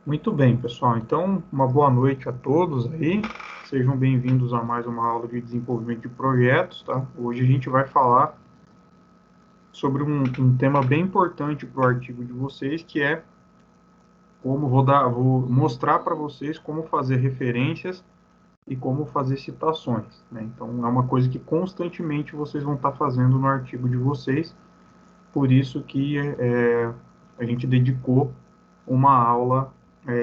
Muito bem, pessoal. Então, uma boa noite a todos aí. Sejam bem-vindos a mais uma aula de desenvolvimento de projetos, tá? Hoje a gente vai falar sobre um tema bem importante para o artigo de vocês, que é vou mostrar para vocês como fazer referências e como fazer citações, né? Então, é uma coisa que constantemente vocês vão estar fazendo no artigo de vocês, por isso que a gente dedicou uma aula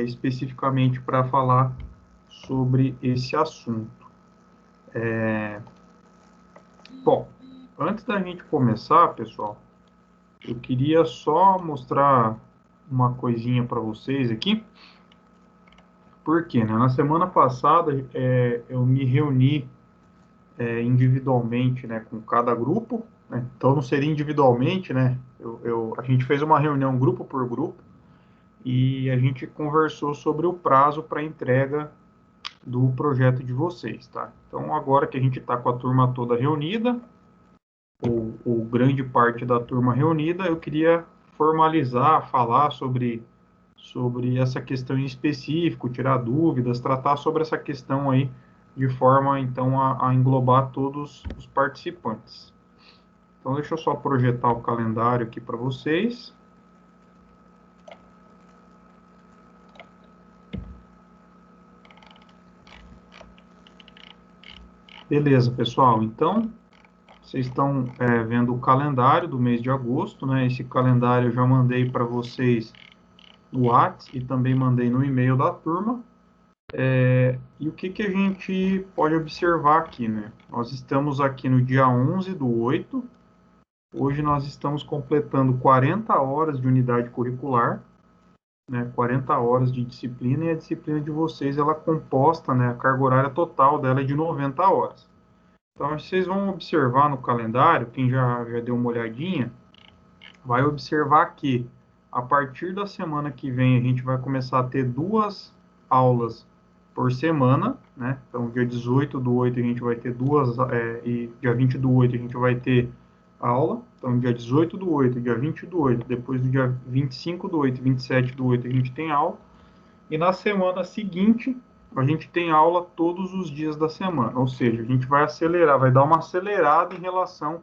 especificamente para falar sobre esse assunto. Bom, antes da gente começar, pessoal, eu queria só mostrar uma coisinha para vocês aqui, porque né, na semana passada eu me reuni individualmente, né, com cada grupo, né? Então não seria individualmente, né? A gente fez uma reunião grupo por grupo e a gente conversou sobre o prazo para entrega do projeto de vocês, tá? Então agora que a gente está com a turma toda reunida, ou grande parte da turma reunida, eu queria formalizar, falar sobre essa questão em específico, tirar dúvidas, tratar sobre essa questão aí de forma, então, a englobar todos os participantes. Então, deixa eu só projetar o calendário aqui para vocês. Beleza, pessoal. Então, vocês estão vendo o calendário do mês de agosto, né? Esse calendário eu já mandei para vocês no WhatsApp e também mandei no e-mail da turma. E o que, que a gente pode observar aqui, né? Nós estamos aqui no dia 11/8. Hoje nós estamos completando 40 horas de unidade curricular, né? 40 horas de disciplina, e a disciplina de vocês, ela é composta, né? A carga horária total dela é de 90 horas. Então, vocês vão observar no calendário, quem já deu uma olhadinha, vai observar que a partir da semana que vem a gente vai começar a ter duas aulas por semana, né? Então, dia 18/8 a gente vai ter duas, e dia 20/8 a gente vai ter aula. Então, dia 18/8, dia 20/8, depois do dia 25/8, 27/8 a gente tem aula. E na semana seguinte a gente tem aula todos os dias da semana. Ou seja, a gente vai acelerar, vai dar uma acelerada em relação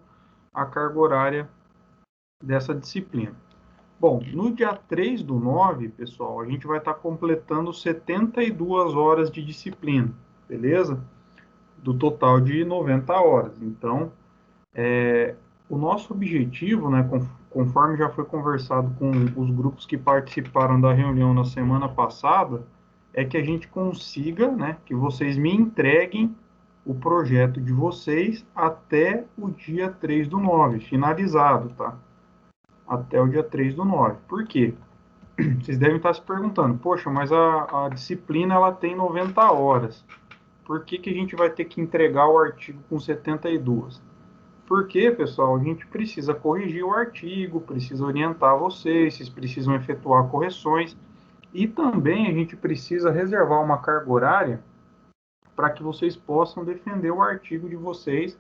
à carga horária dessa disciplina. Bom, no dia 3/9, pessoal, a gente vai estar completando 72 horas de disciplina, beleza? Do total de 90 horas. Então, o nosso objetivo, né, conforme já foi conversado com os grupos que participaram da reunião na semana passada, é que a gente consiga, né, que vocês me entreguem o projeto de vocês até o dia 3/9, finalizado, tá? Até o dia 3/9. Por quê? Vocês devem estar se perguntando, poxa, mas a disciplina ela tem 90 horas. Por que, que a gente vai ter que entregar o artigo com 72? Porque, pessoal, a gente precisa corrigir o artigo, precisa orientar vocês, vocês precisam efetuar correções e também a gente precisa reservar uma carga horária para que vocês possam defender o artigo de vocês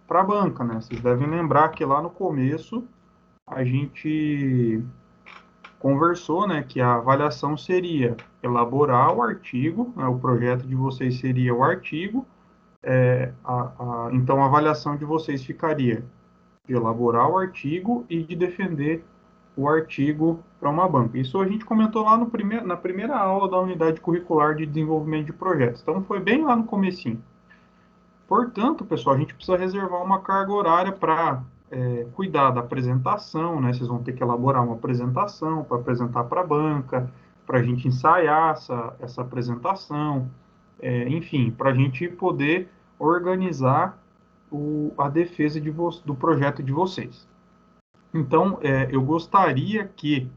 para a banca, né? Vocês devem lembrar que lá no começo a gente conversou, né, que a avaliação seria elaborar o artigo, né, o projeto de vocês seria o artigo, então a avaliação de vocês ficaria de elaborar o artigo e de defender o artigo para uma banca. Isso a gente comentou lá na primeira aula da unidade curricular de desenvolvimento de projetos. Então foi bem lá no comecinho. Portanto, pessoal, a gente precisa reservar uma carga horária para cuidar da apresentação, né? Vocês vão ter que elaborar uma apresentação para apresentar para a banca, para a gente ensaiar essa apresentação, enfim, para a gente poder organizar a defesa do projeto de vocês. Então, eu gostaria que,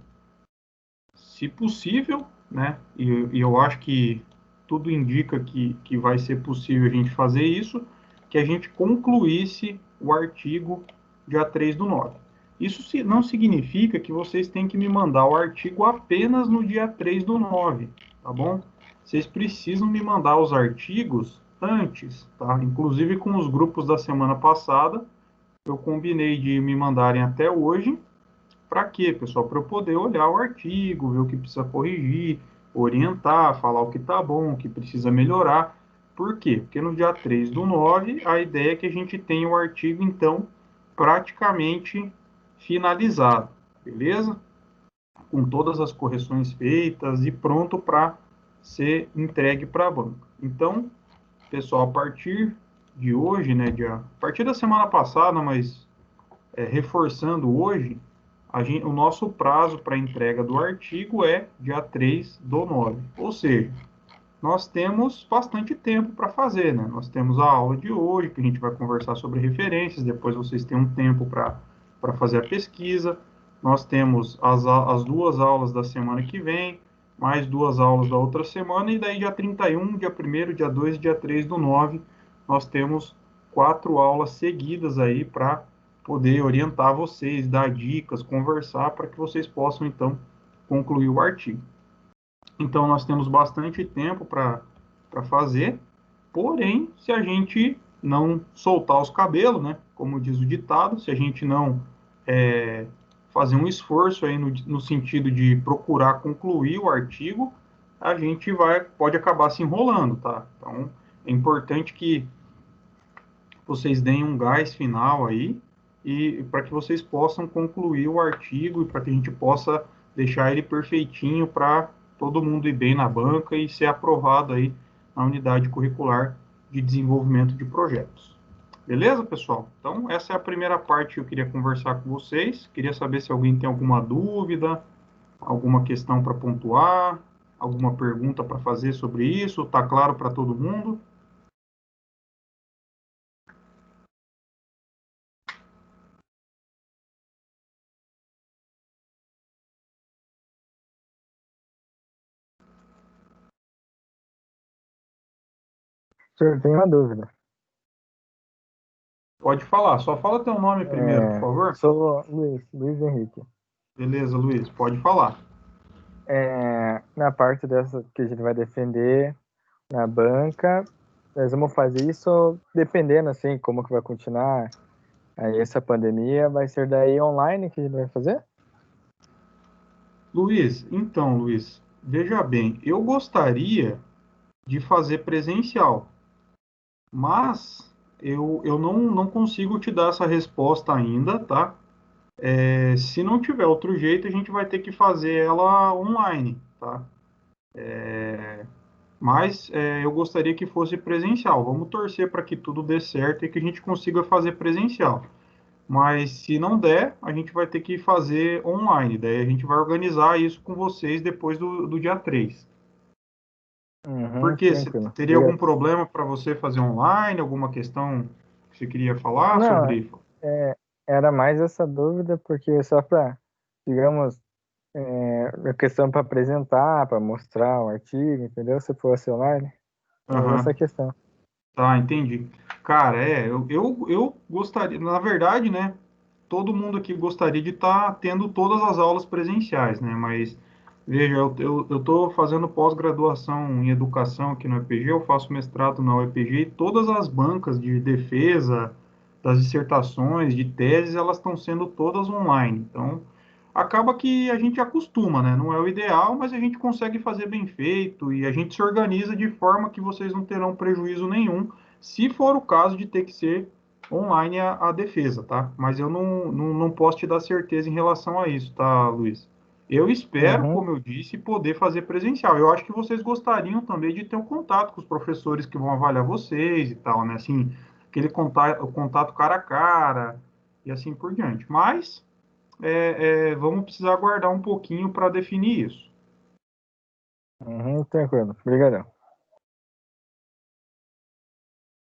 se possível, né, e eu acho que tudo indica que vai ser possível a gente fazer isso, que a gente concluísse o artigo dia 3/9. Isso não significa que vocês têm que me mandar o artigo apenas no dia 3/9, tá bom? Vocês precisam me mandar os artigos antes, tá? Inclusive com os grupos da semana passada, eu combinei de me mandarem até hoje. Para quê, pessoal? Para eu poder olhar o artigo, ver o que precisa corrigir, orientar, falar o que está bom, o que precisa melhorar. Por quê? Porque no dia 3/9, a ideia é que a gente tenha o artigo, então, praticamente finalizado, beleza? Com todas as correções feitas e pronto para ser entregue para a banca. Então, pessoal, a partir de hoje, né, a partir da semana passada, mas reforçando hoje, o nosso prazo para entrega do artigo é dia 3/9. Ou seja, nós temos bastante tempo para fazer, né? Nós temos a aula de hoje, que a gente vai conversar sobre referências, depois vocês têm um tempo para fazer a pesquisa. Nós temos as duas aulas da semana que vem, mais duas aulas da outra semana, e daí dia 31, dia 1º, dia 2 e dia 3/9, nós temos 4 aulas seguidas aí para poder orientar vocês, dar dicas, conversar, para que vocês possam, então, concluir o artigo. Então, nós temos bastante tempo para fazer, porém, se a gente não soltar os cabelos, né, como diz o ditado, se a gente não fazer um esforço aí no sentido de procurar concluir o artigo, a gente pode acabar se enrolando, tá? Então, é importante que vocês deem um gás final aí e para que vocês possam concluir o artigo e para que a gente possa deixar ele perfeitinho para todo mundo ir bem na banca e ser aprovado aí na unidade curricular de desenvolvimento de projetos. Beleza, pessoal? Então, essa é a primeira parte que eu queria conversar com vocês. Queria saber se alguém tem alguma dúvida, alguma questão para pontuar, alguma pergunta para fazer sobre isso. Está claro para todo mundo? Senhor, tenho uma dúvida. Pode falar, só fala teu nome primeiro, por favor. Sou Luiz Henrique. Beleza, Luiz, pode falar. Na parte dessa que a gente vai defender na banca, nós vamos fazer isso dependendo, assim, como que vai continuar aí essa pandemia, vai ser daí online que a gente vai fazer? Luiz, então, Luiz, veja bem, eu gostaria de fazer presencial, mas eu não consigo te dar essa resposta ainda, tá? Se não tiver outro jeito, a gente vai ter que fazer ela online, tá? Mas eu gostaria que fosse presencial. Vamos torcer para que tudo dê certo e que a gente consiga fazer presencial. Mas se não der, a gente vai ter que fazer online. Daí a gente vai organizar isso com vocês depois do dia 3. Por Uhum, quê? Você tranquilo. teria algum Obrigado. problema para você fazer online? Alguma questão que você queria falar Não, sobre? é, era mais essa dúvida, porque só para, digamos, a questão para apresentar, para mostrar o artigo, entendeu? Se fosse online, era essa Aham. questão. Tá, entendi. Cara, eu gostaria, na verdade, né? Todo mundo aqui gostaria de estar tendo todas as aulas presenciais, né? Mas, veja, eu estou fazendo pós-graduação em educação aqui no EPG, eu faço mestrado na UEPG e todas as bancas de defesa das dissertações, de teses, elas estão sendo todas online. Então, acaba que a gente acostuma, né? Não é o ideal, mas a gente consegue fazer bem feito e a gente se organiza de forma que vocês não terão prejuízo nenhum, se for o caso de ter que ser online a defesa, tá? Mas eu não posso te dar certeza em relação a isso, tá, Luiz? Eu espero, Uhum. como eu disse, poder fazer presencial. Eu acho que vocês gostariam também de ter um contato com os professores que vão avaliar vocês e tal, né? Assim, aquele contato, o contato cara a cara e assim por diante. Mas vamos precisar aguardar um pouquinho para definir isso. Uhum, tranquilo. Obrigadão.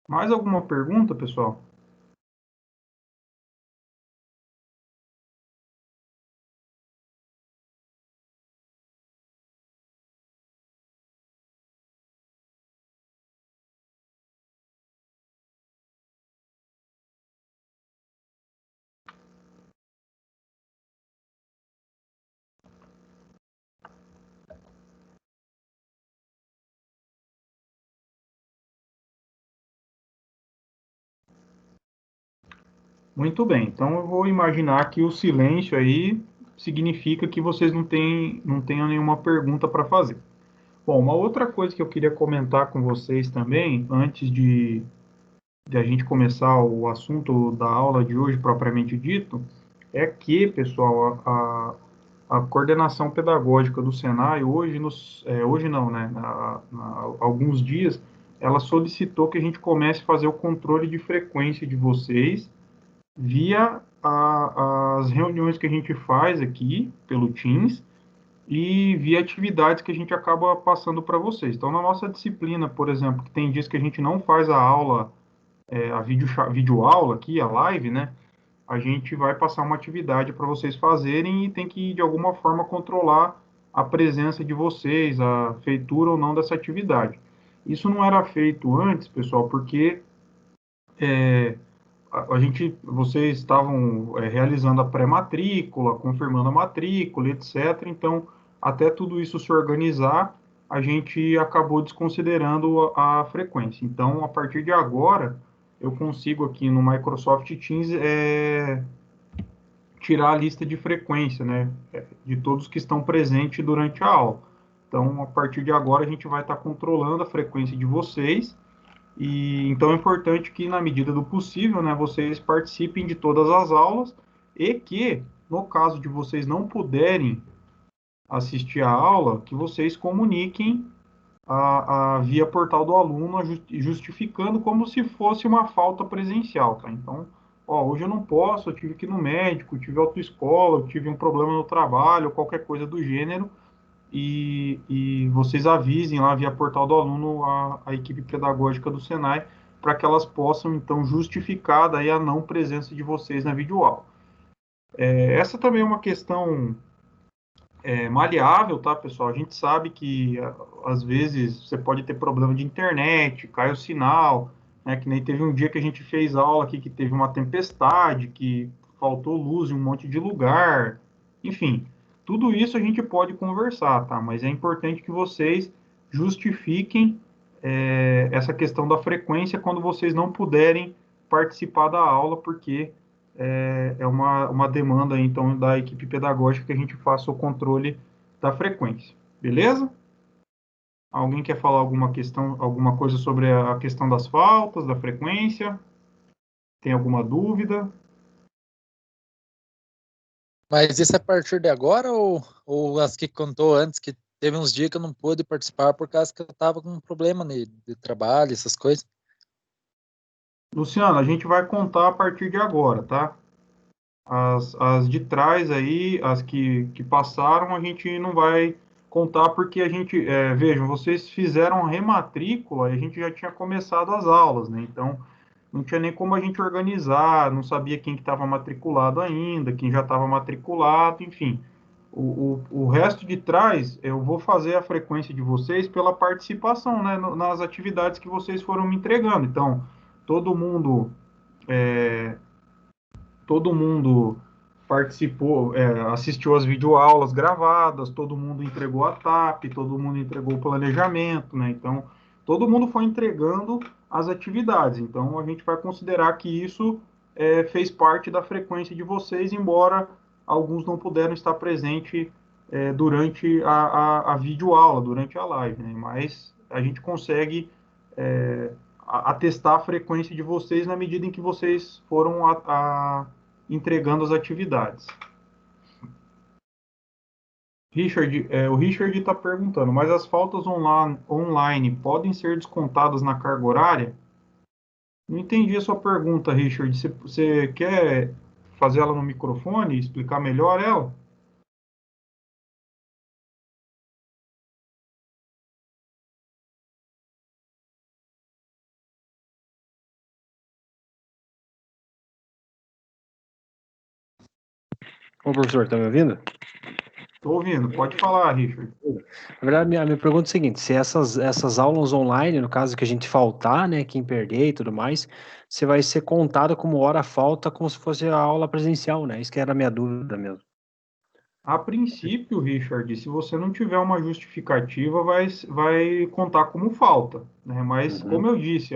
Mais alguma pergunta, pessoal? Muito bem. Então eu vou imaginar que o silêncio aí significa que vocês não tenham nenhuma pergunta para fazer. Bom, uma outra coisa que eu queria comentar com vocês também, antes de a gente começar o assunto da aula de hoje propriamente dito, é que, pessoal, a coordenação pedagógica do Senai hoje, hoje não, né, alguns dias, ela solicitou que a gente comece a fazer o controle de frequência de vocês via as reuniões que a gente faz aqui pelo Teams e via atividades que a gente acaba passando para vocês. Então, na nossa disciplina, por exemplo, que tem dias que a gente não faz a aula, a videoaula aqui, a live, né? A gente vai passar uma atividade para vocês fazerem e tem que, de alguma forma, controlar a presença de vocês, a feitura ou não dessa atividade. Isso não era feito antes, pessoal, porque vocês estavam realizando a pré-matrícula, confirmando a matrícula, etc. Então, até tudo isso se organizar, a gente acabou desconsiderando a frequência. Então, a partir de agora, eu consigo aqui no Microsoft Teams tirar a lista de frequência, né, de todos que estão presentes durante a aula. Então, a partir de agora, a gente vai estar controlando a frequência de vocês e então é importante que, na medida do possível, né, vocês participem de todas as aulas e que, no caso de vocês não puderem assistir a aula, que vocês comuniquem via portal do aluno, justificando como se fosse uma falta presencial, tá? Então, hoje eu não posso, eu tive que ir no médico, tive autoescola, eu tive um problema no trabalho, qualquer coisa do gênero, e vocês avisem lá via portal do aluno a equipe pedagógica do Senai para que elas possam, então, justificar daí a não presença de vocês na videoaula. Essa também é uma questão maleável, tá, pessoal? A gente sabe que, às vezes, você pode ter problema de internet, cai o sinal, né, que nem teve um dia que a gente fez aula aqui que teve uma tempestade, que faltou luz em um monte de lugar, enfim, tudo isso a gente pode conversar, tá? Mas é importante que vocês justifiquem essa questão da frequência quando vocês não puderem participar da aula, porque é uma demanda, então, da equipe pedagógica que a gente faça o controle da frequência. Beleza? Alguém quer falar alguma questão, alguma coisa sobre a questão das faltas, da frequência? Tem alguma dúvida? Mas isso é a partir de agora ou as que contou antes, que teve uns dias que eu não pude participar por causa que eu estava com um problema de trabalho, essas coisas? Luciano, a gente vai contar a partir de agora, tá? As de trás aí, as que passaram, a gente não vai contar porque a gente, vejam, vocês fizeram rematrícula e a gente já tinha começado as aulas, né? Então, não tinha nem como a gente organizar, não sabia quem que estava matriculado ainda, quem já estava matriculado, enfim. O resto de trás, eu vou fazer a frequência de vocês pela participação, né, nas atividades que vocês foram me entregando. Então, todo mundo todo mundo participou, assistiu às videoaulas gravadas, todo mundo entregou a TAP, todo mundo entregou o planejamento, né? Então, todo mundo foi entregando as atividades. Então, a gente vai considerar que isso fez parte da frequência de vocês, embora alguns não puderam estar presentes durante a videoaula, durante a live, né? Mas a gente consegue atestar a frequência de vocês na medida em que vocês foram entregando as atividades. Richard, o Richard está perguntando, mas as faltas online podem ser descontadas na carga horária? Não entendi a sua pergunta, Richard. Você quer fazer ela no microfone e explicar melhor ela? Ô, professor, tá me ouvindo? Estou ouvindo, pode falar, Richard. Na verdade, minha pergunta é a seguinte: se essas aulas online, no caso que a gente faltar, né, quem perder e tudo mais, você vai ser contado como hora falta, como se fosse a aula presencial, né? Isso que era a minha dúvida mesmo. A princípio, Richard, se você não tiver uma justificativa, vai contar como falta, né? Mas, como eu disse,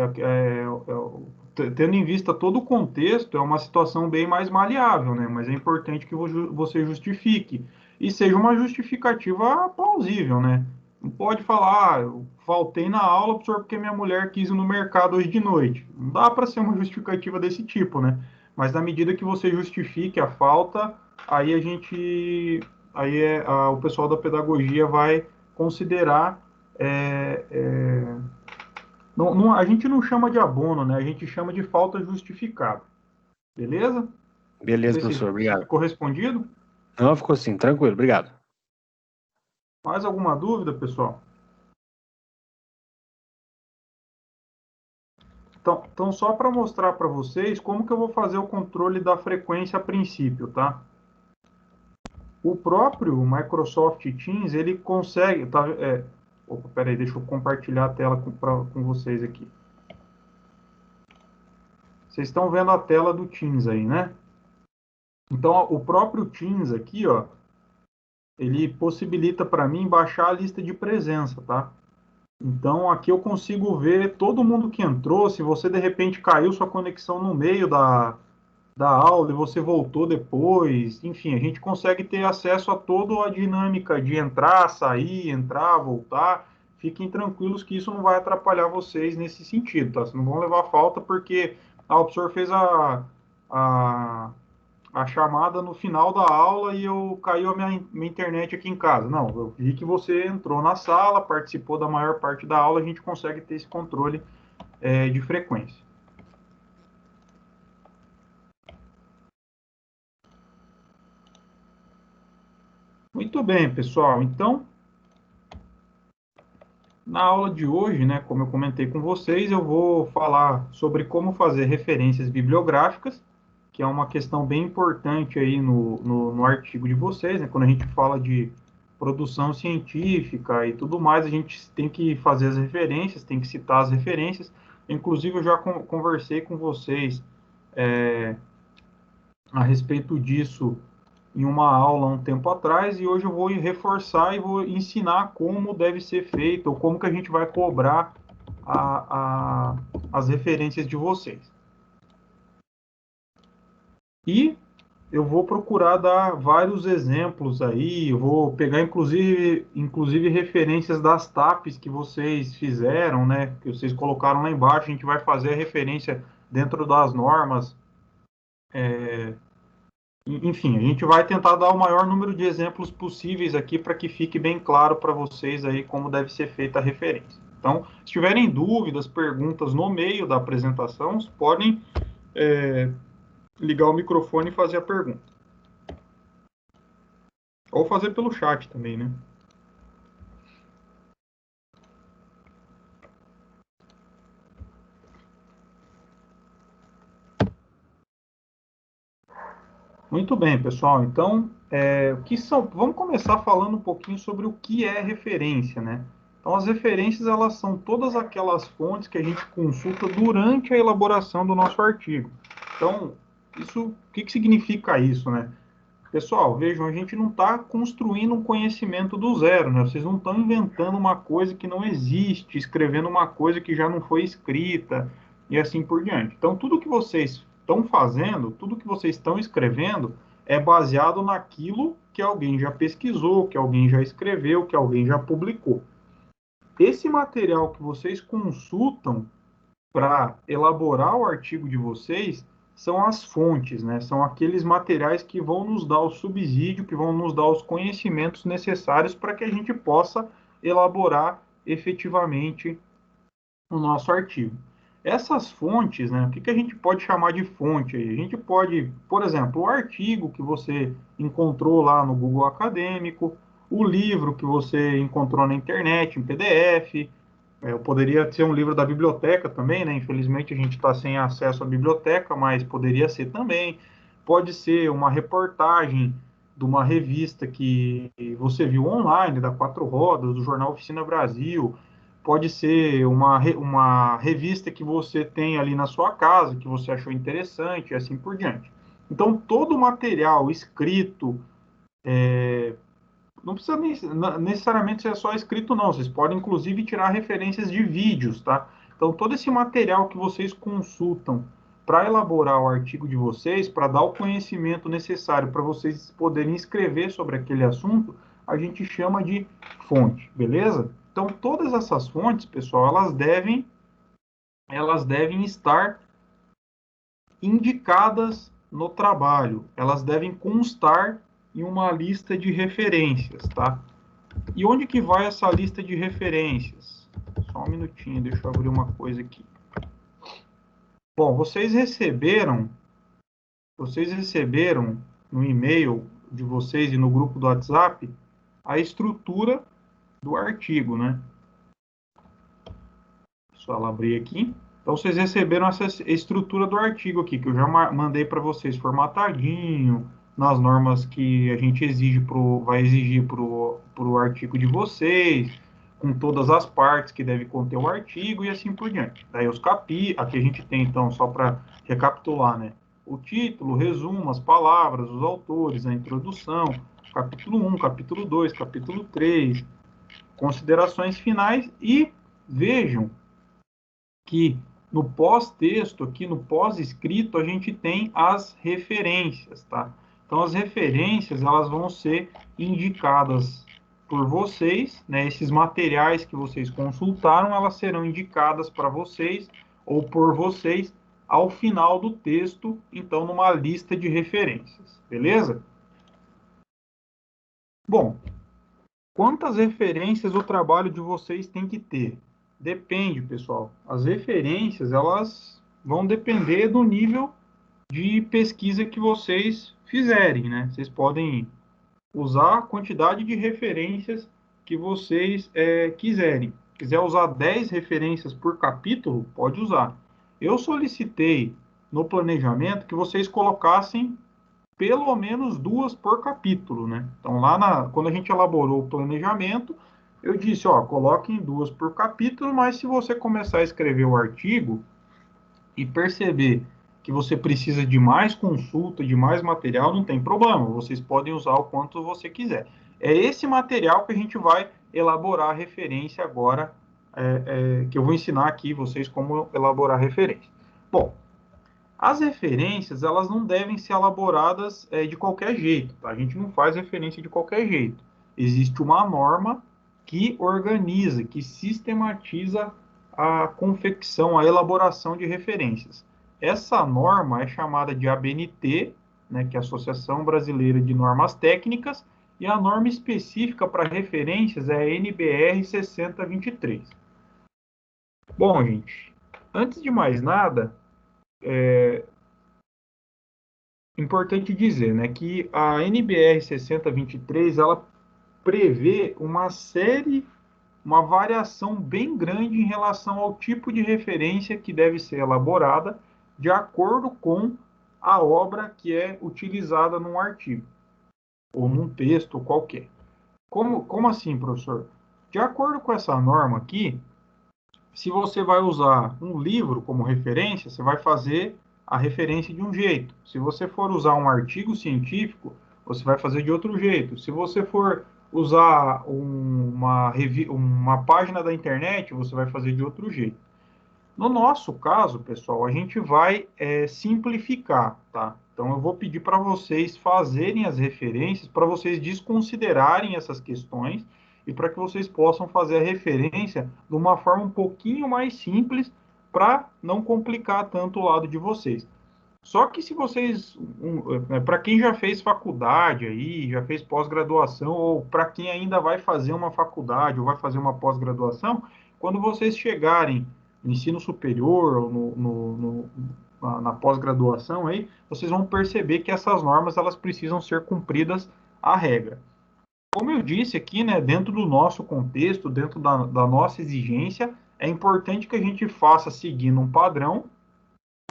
tendo em vista todo o contexto, é uma situação bem mais maleável, né? Mas é importante que você justifique e seja uma justificativa plausível, né? Não pode falar, eu faltei na aula, professor, porque minha mulher quis ir no mercado hoje de noite. Não dá para ser uma justificativa desse tipo, né? Mas na medida que você justifique a falta, aí a gente, o pessoal da pedagogia vai considerar, a gente não chama de abono, né? A gente chama de falta justificada. Beleza? Não Beleza, sei professor, se obrigado. ficou respondido. Não, ficou assim, tranquilo, obrigado. Mais alguma dúvida, pessoal? Então só para mostrar para vocês como que eu vou fazer o controle da frequência a princípio, tá? O próprio Microsoft Teams, ele consegue... Tá, opa, peraí, deixa eu compartilhar a tela com vocês aqui. Vocês estão vendo a tela do Teams aí, né? Então, o próprio Teams aqui, ó, ele possibilita para mim baixar a lista de presença, tá? Então, aqui eu consigo ver todo mundo que entrou. Se você, de repente, caiu sua conexão no meio da aula e você voltou depois, enfim, a gente consegue ter acesso a toda a dinâmica de entrar, sair, entrar, voltar. Fiquem tranquilos que isso não vai atrapalhar vocês nesse sentido, tá? Vocês não vão levar falta porque o professor fez a, a chamada no final da aula e caiu a minha internet aqui em casa. Não, eu vi que você entrou na sala, participou da maior parte da aula, a gente consegue ter esse controle de frequência. Muito bem, pessoal. Então, na aula de hoje, né, como eu comentei com vocês, eu vou falar sobre como fazer referências bibliográficas, que é uma questão bem importante aí no artigo de vocês, né? Quando a gente fala de produção científica e tudo mais, a gente tem que fazer as referências, tem que citar as referências. Inclusive, eu já conversei com vocês a respeito disso em uma aula um tempo atrás, e hoje eu vou reforçar e vou ensinar como deve ser feito, ou como que a gente vai cobrar as referências de vocês. E eu vou procurar dar vários exemplos aí, eu vou pegar inclusive referências das TAPs que vocês fizeram, né, que vocês colocaram lá embaixo. A gente vai fazer a referência dentro das normas. Enfim, a gente vai tentar dar o maior número de exemplos possíveis aqui para que fique bem claro para vocês aí como deve ser feita a referência. Então, se tiverem dúvidas, perguntas no meio da apresentação, podem ligar o microfone e fazer a pergunta. Ou fazer pelo chat também, né? Muito bem, pessoal. Então, vamos começar falando um pouquinho sobre o que é referência, né? Então, as referências, elas são todas aquelas fontes que a gente consulta durante a elaboração do nosso artigo. Então, o que significa isso, né? Pessoal, vejam, a gente não está construindo um conhecimento do zero, né? Vocês não estão inventando uma coisa que não existe, escrevendo uma coisa que já não foi escrita, e assim por diante. Então, tudo que vocês estão fazendo, tudo que vocês estão escrevendo, é baseado naquilo que alguém já pesquisou, que alguém já escreveu, que alguém já publicou. Esse material que vocês consultam para elaborar o artigo de vocês são as fontes, né? São aqueles materiais que vão nos dar o subsídio, que vão nos dar os conhecimentos necessários para que a gente possa elaborar efetivamente o nosso artigo. Essas fontes, né? O que a gente pode chamar de fonte aí? A gente pode, por exemplo, o artigo que você encontrou lá no Google Acadêmico, o livro que você encontrou na internet, em PDF. Poderia ser um livro da biblioteca também, né? Infelizmente a gente está sem acesso à biblioteca, mas poderia ser também. Pode ser uma reportagem de uma revista que você viu online, da Quatro Rodas, do jornal Oficina Brasil. Pode ser uma revista que você tem ali na sua casa, que você achou interessante, e assim por diante. Então, todo o material escrito, não precisa necessariamente ser só escrito, não. Vocês podem, inclusive, tirar referências de vídeos, tá? Então, todo esse material que vocês consultam para elaborar o artigo de vocês, para dar o conhecimento necessário para vocês poderem escrever sobre aquele assunto, a gente chama de fonte, beleza? Então, todas essas fontes, pessoal, elas devem estar indicadas no trabalho, elas devem constar em uma lista de referências, tá? E onde que vai essa lista de referências? Só um minutinho, deixa eu abrir uma coisa aqui. Bom, vocês receberam no e-mail de vocês e no grupo do WhatsApp a estrutura do artigo, né? Só ela abrir aqui. Então, vocês receberam essa estrutura do artigo aqui, que eu já mandei para vocês formatadinho, nas normas que a gente vai exigir para o artigo de vocês, com todas as partes que deve conter o artigo e assim por diante. Daí os aqui a gente tem, então, só para recapitular, né? O título, o resumo, as palavras, os autores, a introdução, capítulo 1, capítulo 2, capítulo 3, considerações finais e vejam que no pós-texto, aqui no pós-escrito, a gente tem as referências, tá? Então, as referências, elas vão ser indicadas por vocês, né? Esses materiais que vocês consultaram, elas serão indicadas para vocês ou por vocês ao final do texto, então, numa lista de referências, beleza? Bom, quantas referências o trabalho de vocês tem que ter? Depende, pessoal. As referências, elas vão depender do nível de pesquisa que vocês fizerem, né? Vocês podem usar a quantidade de referências que vocês quiserem. Quiser usar 10 referências por capítulo, pode usar. Eu solicitei no planejamento que vocês colocassem pelo menos 2 por capítulo, né? Então, quando a gente elaborou o planejamento, eu disse, ó, coloquem 2 por capítulo, mas se você começar a escrever o artigo e perceber que você precisa de mais consulta, de mais material, não tem problema, vocês podem usar o quanto você quiser. É esse material que a gente vai elaborar a referência agora, que eu vou ensinar aqui vocês como elaborar a referência. Bom, as referências, elas não devem ser elaboradas de qualquer jeito, tá? A gente não faz referência de qualquer jeito. Existe uma norma que organiza, que sistematiza a confecção, a elaboração de referências. Essa norma é chamada de ABNT, né, que é a Associação Brasileira de Normas Técnicas, e a norma específica para referências é a NBR 6023. Bom, gente, antes de mais nada, importante dizer, né, que a NBR 6023, ela prevê uma variação bem grande em relação ao tipo de referência que deve ser elaborada de acordo com a obra que é utilizada num artigo ou num texto qualquer. Como assim, professor? De acordo com essa norma aqui, se você vai usar um livro como referência, você vai fazer a referência de um jeito. Se você for usar um artigo científico, você vai fazer de outro jeito. Se você for usar uma página da internet, você vai fazer de outro jeito. No nosso caso, pessoal, a gente vai simplificar, tá? Então, eu vou pedir para vocês fazerem as referências, para vocês desconsiderarem essas questões e para que vocês possam fazer a referência de uma forma um pouquinho mais simples para não complicar tanto o lado de vocês. Só que se vocês, para quem já fez faculdade aí, já fez pós-graduação, ou para quem ainda vai fazer uma faculdade ou vai fazer uma pós-graduação, quando vocês chegarem no ensino superior ou na pós-graduação aí, vocês vão perceber que essas normas elas precisam ser cumpridas à regra. Como eu disse aqui, né, dentro do nosso contexto, dentro da nossa exigência, é importante que a gente faça seguindo um padrão,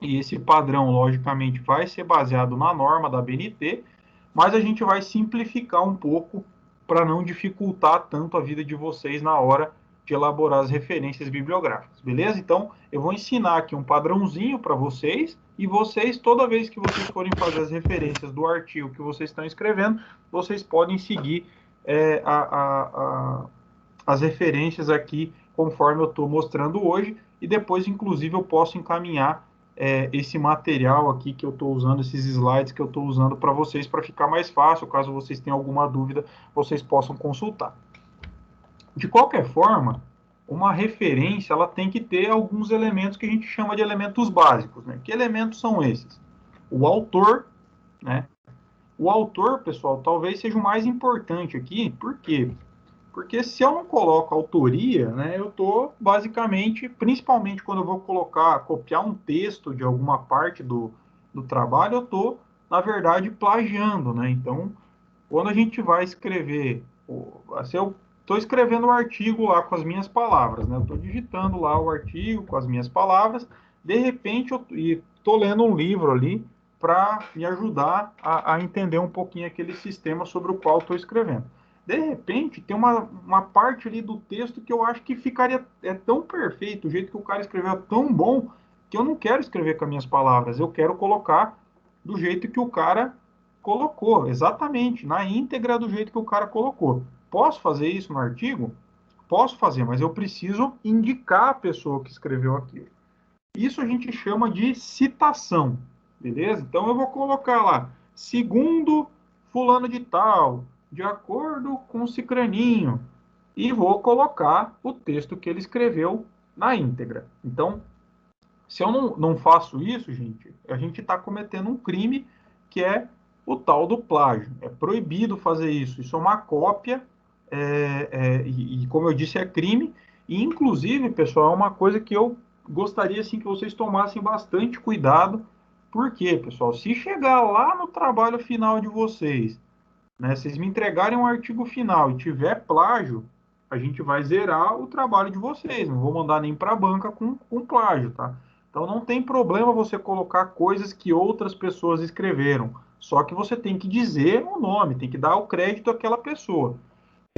e esse padrão, logicamente, vai ser baseado na norma da BNT, mas a gente vai simplificar um pouco para não dificultar tanto a vida de vocês na hora de elaborar as referências bibliográficas, beleza? Então, eu vou ensinar aqui um padrãozinho para vocês, e vocês, toda vez que vocês forem fazer as referências do artigo que vocês estão escrevendo, vocês podem seguir as referências aqui, conforme eu estou mostrando hoje, e depois, inclusive, eu posso encaminhar esse material aqui que eu estou usando, esses slides que eu estou usando para vocês, para ficar mais fácil, caso vocês tenham alguma dúvida, vocês possam consultar. De qualquer forma, uma referência ela tem que ter alguns elementos que a gente chama de elementos básicos, né? Que elementos são esses? O autor, né? O autor, pessoal, talvez seja o mais importante aqui. Por quê? Porque se eu não coloco autoria, né, eu estou basicamente, principalmente quando eu vou copiar um texto de alguma parte do trabalho, eu estou, na verdade, plagiando, né? Então, quando a gente vai escrever, se eu estou escrevendo um artigo lá com as minhas palavras, né? Eu estou digitando lá o artigo com as minhas palavras, de repente eu estou lendo um livro ali para me ajudar a entender um pouquinho aquele sistema sobre o qual estou escrevendo. De repente, tem uma parte ali do texto que eu acho que ficaria tão perfeito, o jeito que o cara escreveu é tão bom, que eu não quero escrever com as minhas palavras, eu quero colocar do jeito que o cara colocou, exatamente, na íntegra do jeito que o cara colocou. Posso fazer isso no artigo? Posso fazer, mas eu preciso indicar a pessoa que escreveu aquilo. Isso a gente chama de citação, beleza? Então eu vou colocar lá, segundo fulano de tal, de acordo com Cicraninho, e vou colocar o texto que ele escreveu na íntegra. Então, se eu não faço isso, gente, a gente está cometendo um crime que é o tal do plágio. É proibido fazer isso. Isso é uma cópia, e como eu disse, é crime. E, inclusive, pessoal, é uma coisa que eu gostaria assim, que vocês tomassem bastante cuidado. Por quê, pessoal? Se chegar lá no trabalho final de vocês, né, vocês me entregarem um artigo final e tiver plágio, a gente vai zerar o trabalho de vocês. Não vou mandar nem para a banca com plágio, tá? Então não tem problema você colocar coisas que outras pessoas escreveram. Só que você tem que dizer o nome, tem que dar o crédito àquela pessoa.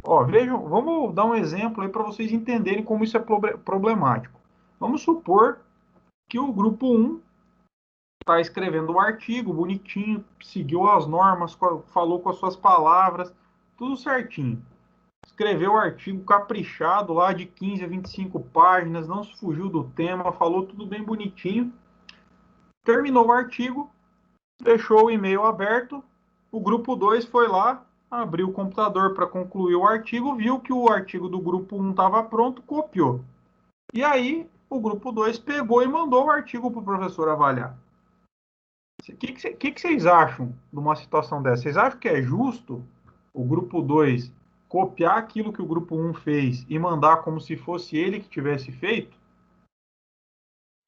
Ó, vejam, vamos dar um exemplo aí para vocês entenderem como isso é problemático. Vamos supor que o grupo 1 está escrevendo o artigo bonitinho, seguiu as normas, falou com as suas palavras, tudo certinho. Escreveu o artigo caprichado lá de 15 a 25 páginas, não se fugiu do tema, falou tudo bem bonitinho. Terminou o artigo, deixou o e-mail aberto, o grupo 2 foi lá, abriu o computador para concluir o artigo, viu que o artigo do grupo 1 estava pronto, copiou. E aí, o grupo 2 pegou e mandou o artigo para o professor avaliar. O que vocês acham de uma situação dessa? Vocês acham que é justo o grupo 2 copiar aquilo que o grupo 1 fez e mandar como se fosse ele que tivesse feito?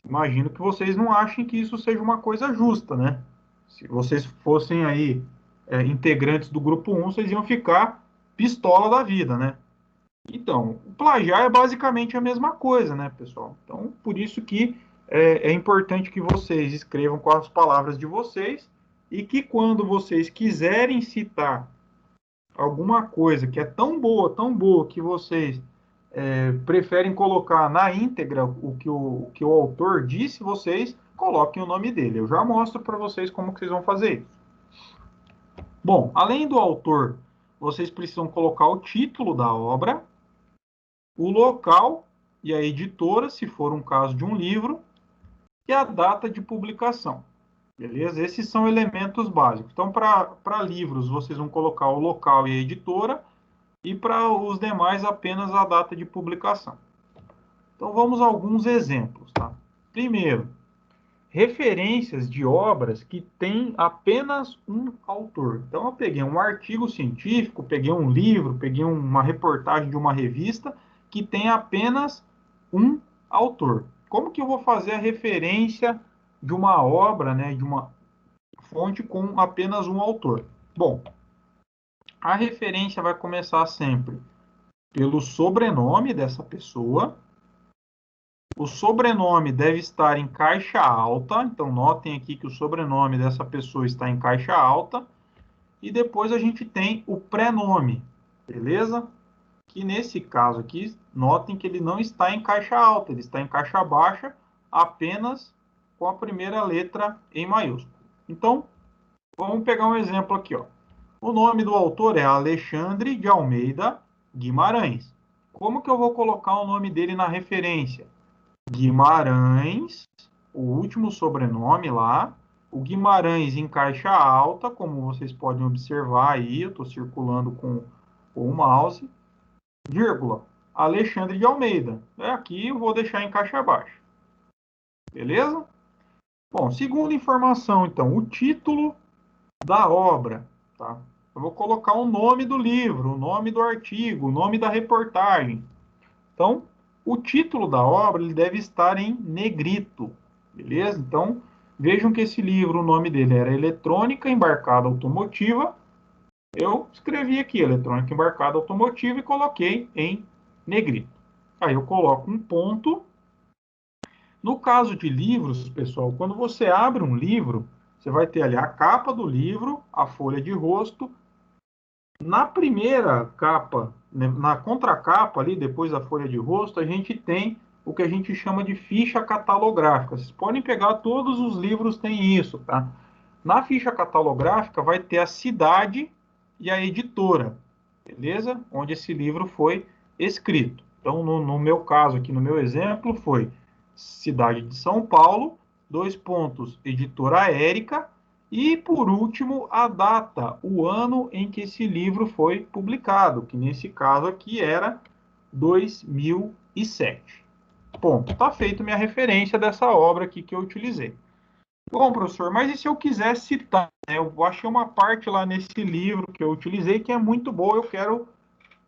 Imagino que vocês não achem que isso seja uma coisa justa, né? Se vocês fossem aí integrantes do grupo 1, vocês iam ficar pistola da vida, né? Então, o plagiar é basicamente a mesma coisa, né, pessoal? Então, por isso que é importante que vocês escrevam com as palavras de vocês e que quando vocês quiserem citar alguma coisa que é tão boa, que vocês preferem colocar na íntegra o que o autor disse, vocês coloquem o nome dele. Eu já mostro para vocês como que vocês vão fazer isso. Bom, além do autor, vocês precisam colocar o título da obra, o local e a editora, se for um caso de um livro, e a data de publicação. Beleza? Esses são elementos básicos. Então, para livros, vocês vão colocar o local e a editora, e para os demais, apenas a data de publicação. Então, vamos a alguns exemplos. Tá? Primeiro, referências de obras que têm apenas um autor. Então, eu peguei um artigo científico, peguei um livro, peguei uma reportagem de uma revista que tem apenas um autor. Como que eu vou fazer a referência de uma obra, né, de uma fonte com apenas um autor? Bom, a referência vai começar sempre pelo sobrenome dessa pessoa. O sobrenome deve estar em caixa alta, então notem aqui que o sobrenome dessa pessoa está em caixa alta. E depois a gente tem o prenome, beleza? Que nesse caso aqui, notem que ele não está em caixa alta, ele está em caixa baixa, apenas com a primeira letra em maiúsculo. Então, vamos pegar um exemplo aqui, ó. O nome do autor é Alexandre de Almeida Guimarães. Como que eu vou colocar o nome dele na referência? Guimarães o último sobrenome lá, o Guimarães em caixa alta, como vocês podem observar aí, eu estou circulando com o mouse, vírgula, Alexandre de Almeida. Aqui eu vou deixar em caixa baixa. Beleza? Bom, segunda informação, então, o título da obra, tá? Eu vou colocar o nome do livro, o nome do artigo, o nome da reportagem. Então, o título da obra ele deve estar em negrito, beleza? Então, vejam que esse livro, o nome dele era Eletrônica Embarcada Automotiva. Eu escrevi aqui, Eletrônica Embarcada Automotiva, e coloquei em negrito. Aí eu coloco um ponto. No caso de livros, pessoal, quando você abre um livro, você vai ter ali a capa do livro, a folha de rosto. Na primeira capa, né, na contracapa ali, depois da folha de rosto, a gente tem o que a gente chama de ficha catalográfica. Vocês podem pegar, todos os livros têm isso, tá? Na ficha catalográfica vai ter a cidade e a editora, beleza? Onde esse livro foi escrito. Então, no meu caso aqui, no meu exemplo, foi cidade de São Paulo, editora Érica, e, por último, a data, o ano em que esse livro foi publicado, que nesse caso aqui era 2007. Bom, está feita minha referência dessa obra aqui que eu utilizei. Bom, professor, mas e se eu quiser citar? Né? Eu achei uma parte lá nesse livro que eu utilizei que é muito boa,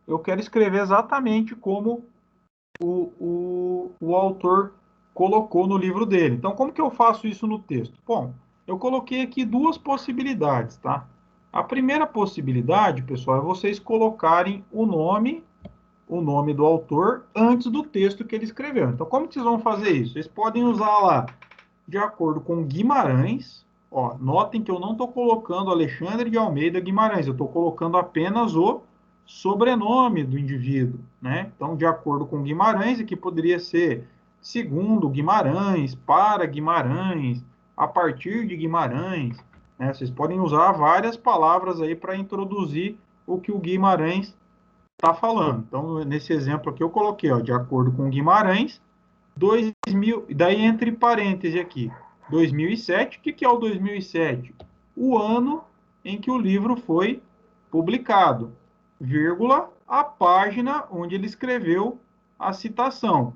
eu quero escrever exatamente como o autor colocou no livro dele. Então, como que eu faço isso no texto? Bom, eu coloquei aqui duas possibilidades, tá? A primeira possibilidade, pessoal, é vocês colocarem o nome do autor antes do texto que ele escreveu. Então, como que vocês vão fazer isso? Vocês podem usar lá, de acordo com Guimarães. Ó, notem que eu não estou colocando Alexandre de Almeida Guimarães, eu estou colocando apenas o sobrenome do indivíduo, né? Então, de acordo com Guimarães, aqui poderia ser segundo Guimarães, para Guimarães, a partir de Guimarães, né? Vocês podem usar várias palavras aí para introduzir o que o Guimarães está falando. Então, nesse exemplo aqui eu coloquei, ó, de acordo com Guimarães, 2000, daí entre parênteses aqui, 2007. O que é o 2007? O ano em que o livro foi publicado, vírgula, a página onde ele escreveu a citação.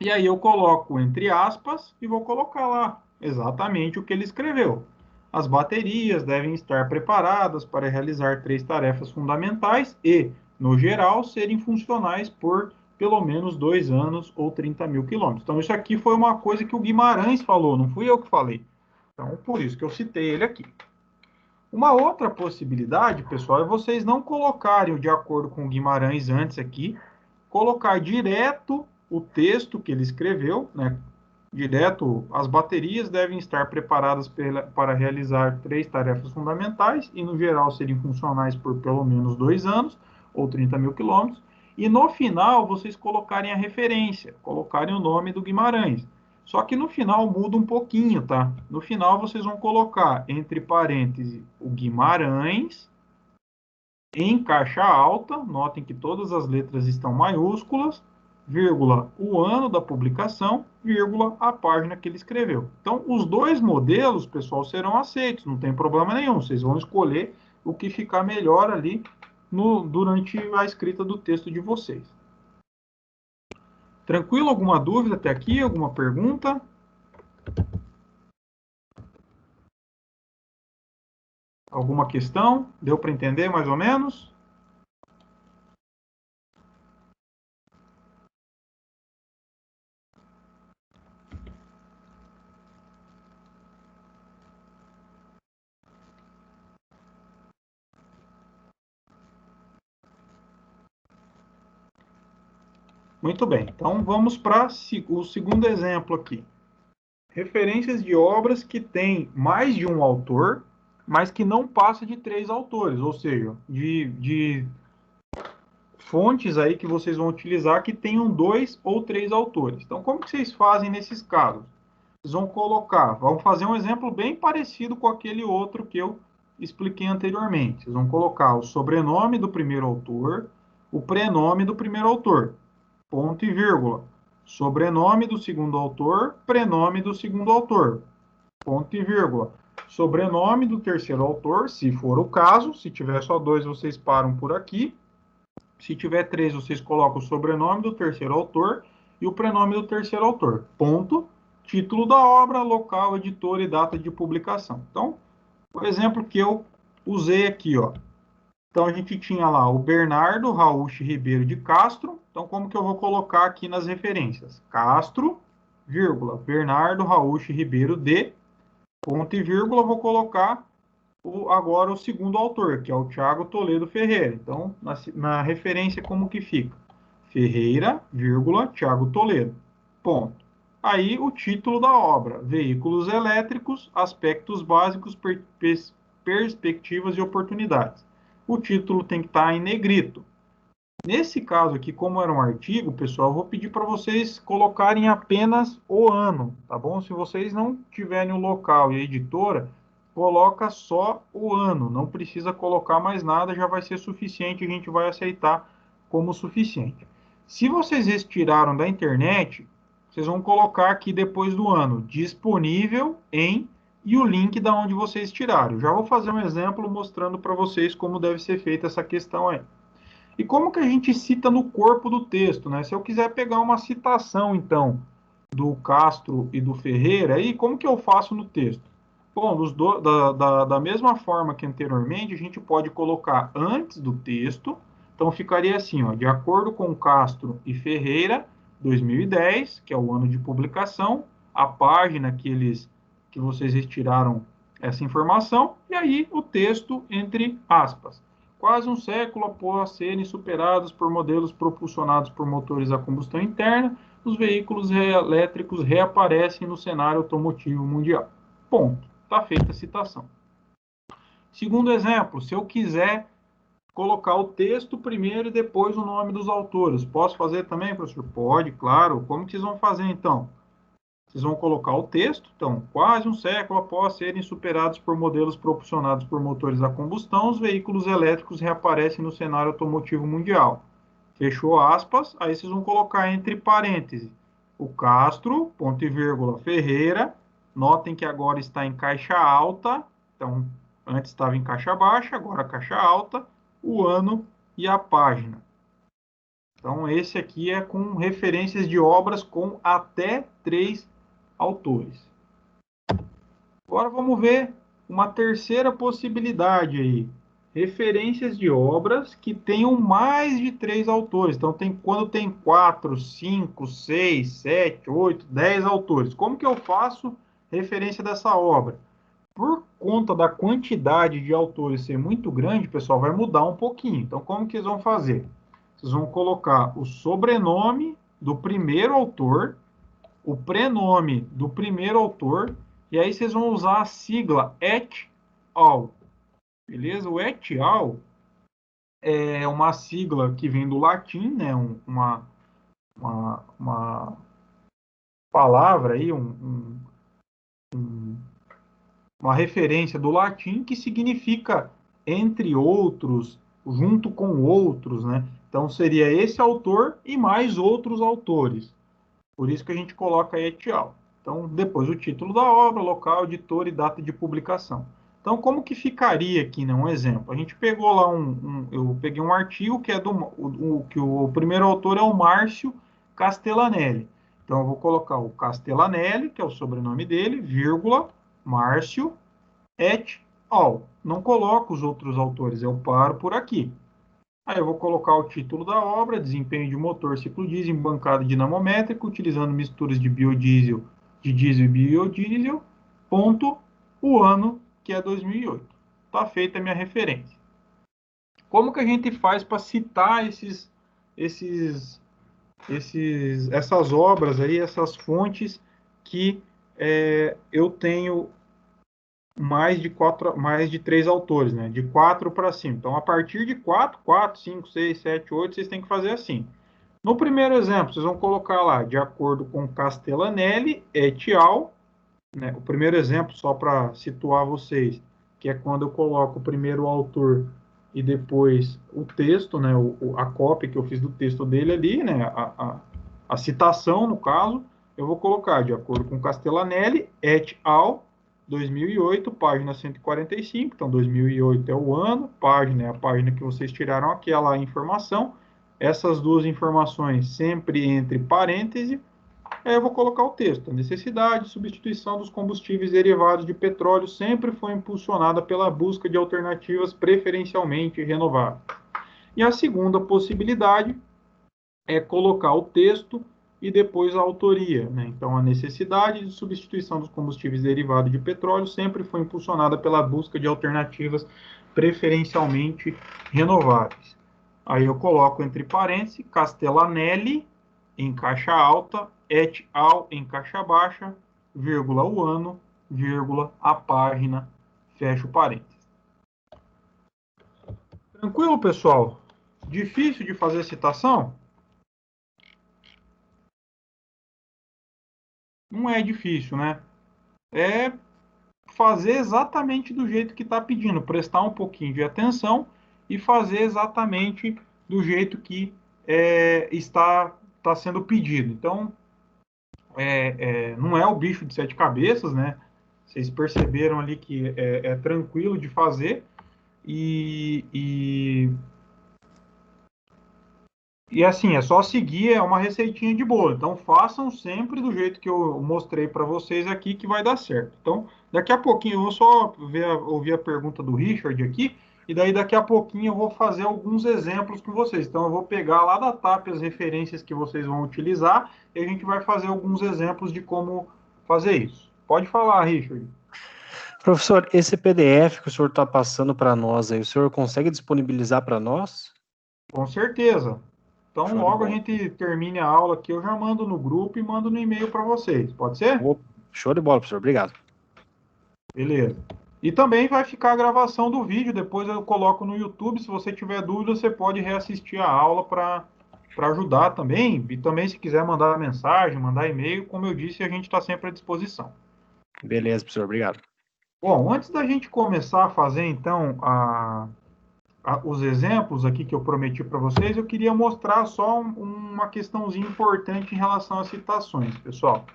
E aí eu coloco entre aspas e vou colocar lá exatamente o que ele escreveu. As baterias devem estar preparadas para realizar 3 tarefas fundamentais e, no geral, serem funcionais por pelo menos 2 anos ou 30 mil quilômetros. Então, isso aqui foi uma coisa que o Guimarães falou, não fui eu que falei. Então, por isso que eu citei ele aqui. Uma outra possibilidade, pessoal, é vocês não colocarem o de acordo com o Guimarães antes aqui, colocar direto o texto que ele escreveu, né? Direto, as baterias devem estar preparadas para realizar 3 tarefas fundamentais e, no geral, serem funcionais por pelo menos 2 anos ou 30 mil quilômetros. E, no final, vocês colocarem a referência, colocarem o nome do Guimarães. Só que no final muda um pouquinho, tá? No final, vocês vão colocar, entre parênteses, o Guimarães, em caixa alta, notem que todas as letras estão maiúsculas, vírgula, o ano da publicação, vírgula, a página que ele escreveu. Então, os dois modelos, pessoal, serão aceitos, não tem problema nenhum. Vocês vão escolher o que ficar melhor ali durante a escrita do texto de vocês. Tranquilo? Alguma dúvida até aqui? Alguma pergunta? Alguma questão? Deu para entender mais ou menos? Muito bem, então vamos para o segundo exemplo aqui. Referências de obras que têm mais de um autor, mas que não passa de 3 autores, ou seja, de fontes aí que vocês vão utilizar que tenham 2 ou 3 autores. Então, como que vocês fazem nesses casos? Vocês vão fazer um exemplo bem parecido com aquele outro que eu expliquei anteriormente. Vocês vão colocar o sobrenome do primeiro autor, o prenome do primeiro autor, ponto e vírgula. sobrenome do segundo autor, prenome do segundo autor, ponto e vírgula. Sobrenome do terceiro autor, se for o caso. Se tiver só 2, vocês param por aqui. Se tiver 3, vocês colocam o sobrenome do terceiro autor e o prenome do terceiro autor. Ponto. Título da obra, local, editor e data de publicação. Então, o exemplo que eu usei aqui, ó. Então, a gente tinha lá o Bernardo Rauch Ribeiro de Castro. Então, como que eu vou colocar aqui nas referências? Castro, vírgula, Bernardo Rauch Ribeiro de, ponto e vírgula, vou colocar agora o segundo autor, que é o Thiago Toledo Ferreira. Então, na referência, como que fica? Ferreira, vírgula, Thiago Toledo, ponto. Aí, o título da obra, Veículos Elétricos, Aspectos Básicos, Perspectivas e Oportunidades. O título tem que estar em negrito. Nesse caso aqui, como era um artigo, pessoal, eu vou pedir para vocês colocarem apenas o ano, tá bom? Se vocês não tiverem o local e a editora, coloca só o ano, não precisa colocar mais nada, já vai ser suficiente, a gente vai aceitar como suficiente. Se vocês retiraram da internet, vocês vão colocar aqui depois do ano, disponível em, e o link da onde vocês tiraram. Já vou fazer um exemplo mostrando para vocês como deve ser feita essa questão aí. E como que a gente cita no corpo do texto, né? Se eu quiser pegar uma citação, então, do Castro e do Ferreira, aí como que eu faço no texto? Bom, da mesma forma que anteriormente, a gente pode colocar antes do texto. Então, ficaria assim, ó, de acordo com Castro e Ferreira, 2010, que é o ano de publicação, a página que vocês retiraram essa informação, e aí o texto entre aspas. Quase um século após serem superados por modelos propulsionados por motores a combustão interna, os veículos elétricos reaparecem no cenário automotivo mundial. Ponto. Está feita a citação. Segundo exemplo, se eu quiser colocar o texto primeiro e depois o nome dos autores, posso fazer também, professor? Pode, claro. Como que vocês vão fazer, então? Vocês vão colocar o texto, então, quase um século após serem superados por modelos propulsionados por motores a combustão, os veículos elétricos reaparecem no cenário automotivo mundial. Fechou aspas, aí vocês vão colocar entre parênteses o Castro, ponto e vírgula, Ferreira. Notem que agora está em caixa alta, então, antes estava em caixa baixa, agora caixa alta, o ano e a página. Então, esse aqui é com referências de obras com até 3 autores. Agora vamos ver uma terceira possibilidade aí. Referências de obras que tenham mais de 3 autores. Então, quando tem 4, 5, 6, 7, 8, 10 autores. Como que eu faço referência dessa obra? Por conta da quantidade de autores ser muito grande, pessoal, vai mudar um pouquinho. Então, como que eles vão fazer? Vocês vão colocar o sobrenome do primeiro autor, o prenome do primeiro autor, e aí vocês vão usar a sigla et al. Beleza? O et al é uma sigla que vem do latim, né? Uma palavra aí, uma referência do latim que significa entre outros, junto com outros, né? Então seria esse autor e mais outros autores. Por isso que a gente coloca et al. Então, depois o título da obra, local, editor e data de publicação. Então, como que ficaria aqui, né? Um exemplo. A gente pegou lá eu peguei um artigo que é que o primeiro autor é o Márcio Castellanelli. Então, eu vou colocar o Castellanelli, que é o sobrenome dele, vírgula, Márcio, et al. Não coloco os outros autores, eu paro por aqui. Aí eu vou colocar o título da obra, desempenho de motor ciclo diesel em bancada dinamométrica, utilizando misturas de biodiesel, de diesel e biodiesel, ponto, o ano, que é 2008. Está feita a minha referência. Como que a gente faz para citar essas obras aí, essas fontes que eu tenho mais de 3 autores, né? De 4 para cima. Então, a partir de 4, 5, 6, 7, 8, vocês têm que fazer assim. No primeiro exemplo, vocês vão colocar lá, de acordo com Castellanelli et al. Né? O primeiro exemplo, só para situar vocês, que é quando eu coloco primeiro o autor e depois o texto, né? A cópia que eu fiz do texto dele ali, né? a citação, no caso, eu vou colocar de acordo com Castellanelli, et al., 2008, página 145, então 2008 é o ano, página é a página que vocês tiraram aquela informação, essas duas informações sempre entre parênteses, aí eu vou colocar o texto. A necessidade de substituição dos combustíveis derivados de petróleo sempre foi impulsionada pela busca de alternativas preferencialmente renováveis. E a segunda possibilidade é colocar o texto e depois a autoria, né? Então, a necessidade de substituição dos combustíveis derivados de petróleo sempre foi impulsionada pela busca de alternativas preferencialmente renováveis. Aí eu coloco entre parênteses, Castellanelli, em caixa alta, et al., em caixa baixa, vírgula, o ano, vírgula, a página, fecho parênteses. Tranquilo, pessoal? Difícil de fazer citação? Não é difícil, né? É fazer exatamente do jeito que está pedindo, prestar um pouquinho de atenção e fazer exatamente do jeito que está sendo pedido. Então, não é o bicho de sete cabeças, né? Vocês perceberam ali que é tranquilo de fazer e assim, é só seguir, é uma receitinha de bolo. Então, façam sempre do jeito que eu mostrei para vocês aqui, que vai dar certo. Então, daqui a pouquinho, eu vou só ouvir a pergunta do Richard aqui, e daí daqui a pouquinho eu vou fazer alguns exemplos com vocês. Então, eu vou pegar lá da TAP as referências que vocês vão utilizar, e a gente vai fazer alguns exemplos de como fazer isso. Pode falar, Richard. Professor, esse PDF que o senhor está passando para nós aí, o senhor consegue disponibilizar para nós? Com certeza. Então, logo a gente termine a aula aqui, eu já mando no grupo e mando no e-mail para vocês. Pode ser? Show de bola, professor. Obrigado. Beleza. E também vai ficar a gravação do vídeo, depois eu coloco no YouTube. Se você tiver dúvida, você pode reassistir a aula para ajudar também. E também, se quiser mandar mensagem, mandar e-mail, como eu disse, a gente está sempre à disposição. Beleza, professor. Obrigado. Bom, antes da gente começar a fazer, então, os exemplos aqui que eu prometi para vocês, eu queria mostrar só uma questãozinha importante em relação às citações, pessoal.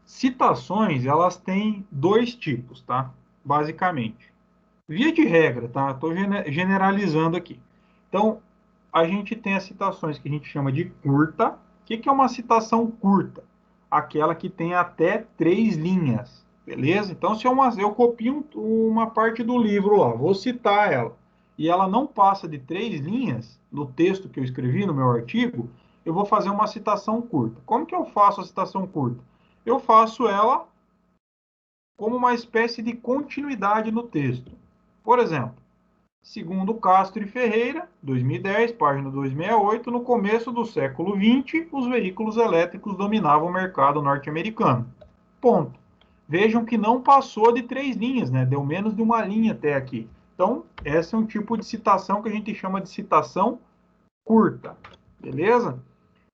Citações, elas têm dois tipos, tá? Basicamente. Via de regra, tá? Estou generalizando aqui. Então, a gente tem as citações que a gente chama de curta. O que é uma citação curta? Aquela que tem até 3 linhas, beleza? Então, se eu copio uma parte do livro lá, vou citar ela, e ela não passa de 3 linhas no texto que eu escrevi no meu artigo, eu vou fazer uma citação curta. Como que eu faço a citação curta? Eu faço ela como uma espécie de continuidade no texto. Por exemplo, segundo Castro e Ferreira, 2010, página 268, no começo do século XX, os veículos elétricos dominavam o mercado norte-americano. Ponto. Vejam que não passou de 3 linhas, né? Deu menos de uma linha até aqui. Então, esse é um tipo de citação que a gente chama de citação curta. Beleza?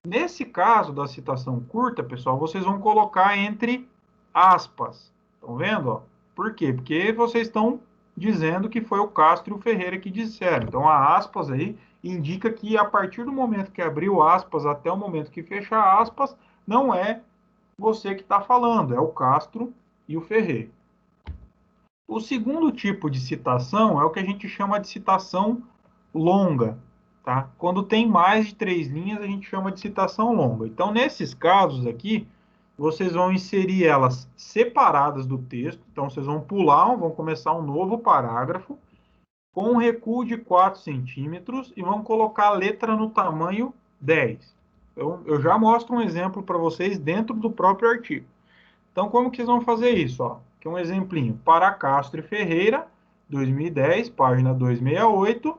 Nesse caso da citação curta, pessoal, vocês vão colocar entre aspas. Estão vendo? Ó? Por quê? Porque vocês estão dizendo que foi o Castro e o Ferreira que disseram. Então, a aspas aí indica que a partir do momento que abriu aspas até o momento que fechar aspas, não é você que está falando, é o Castro e o Ferreira. O segundo tipo de citação é o que a gente chama de citação longa. Tá? Quando tem mais de 3 linhas, a gente chama de citação longa. Então, nesses casos aqui, vocês vão inserir elas separadas do texto. Então, vocês vão pular, vão começar um novo parágrafo com um recuo de 4 centímetros e vão colocar a letra no tamanho 10. Eu já mostro um exemplo para vocês dentro do próprio artigo. Então, como que vocês vão fazer isso? Ó, aqui um exemplinho. Para Castro e Ferreira, 2010, página 268.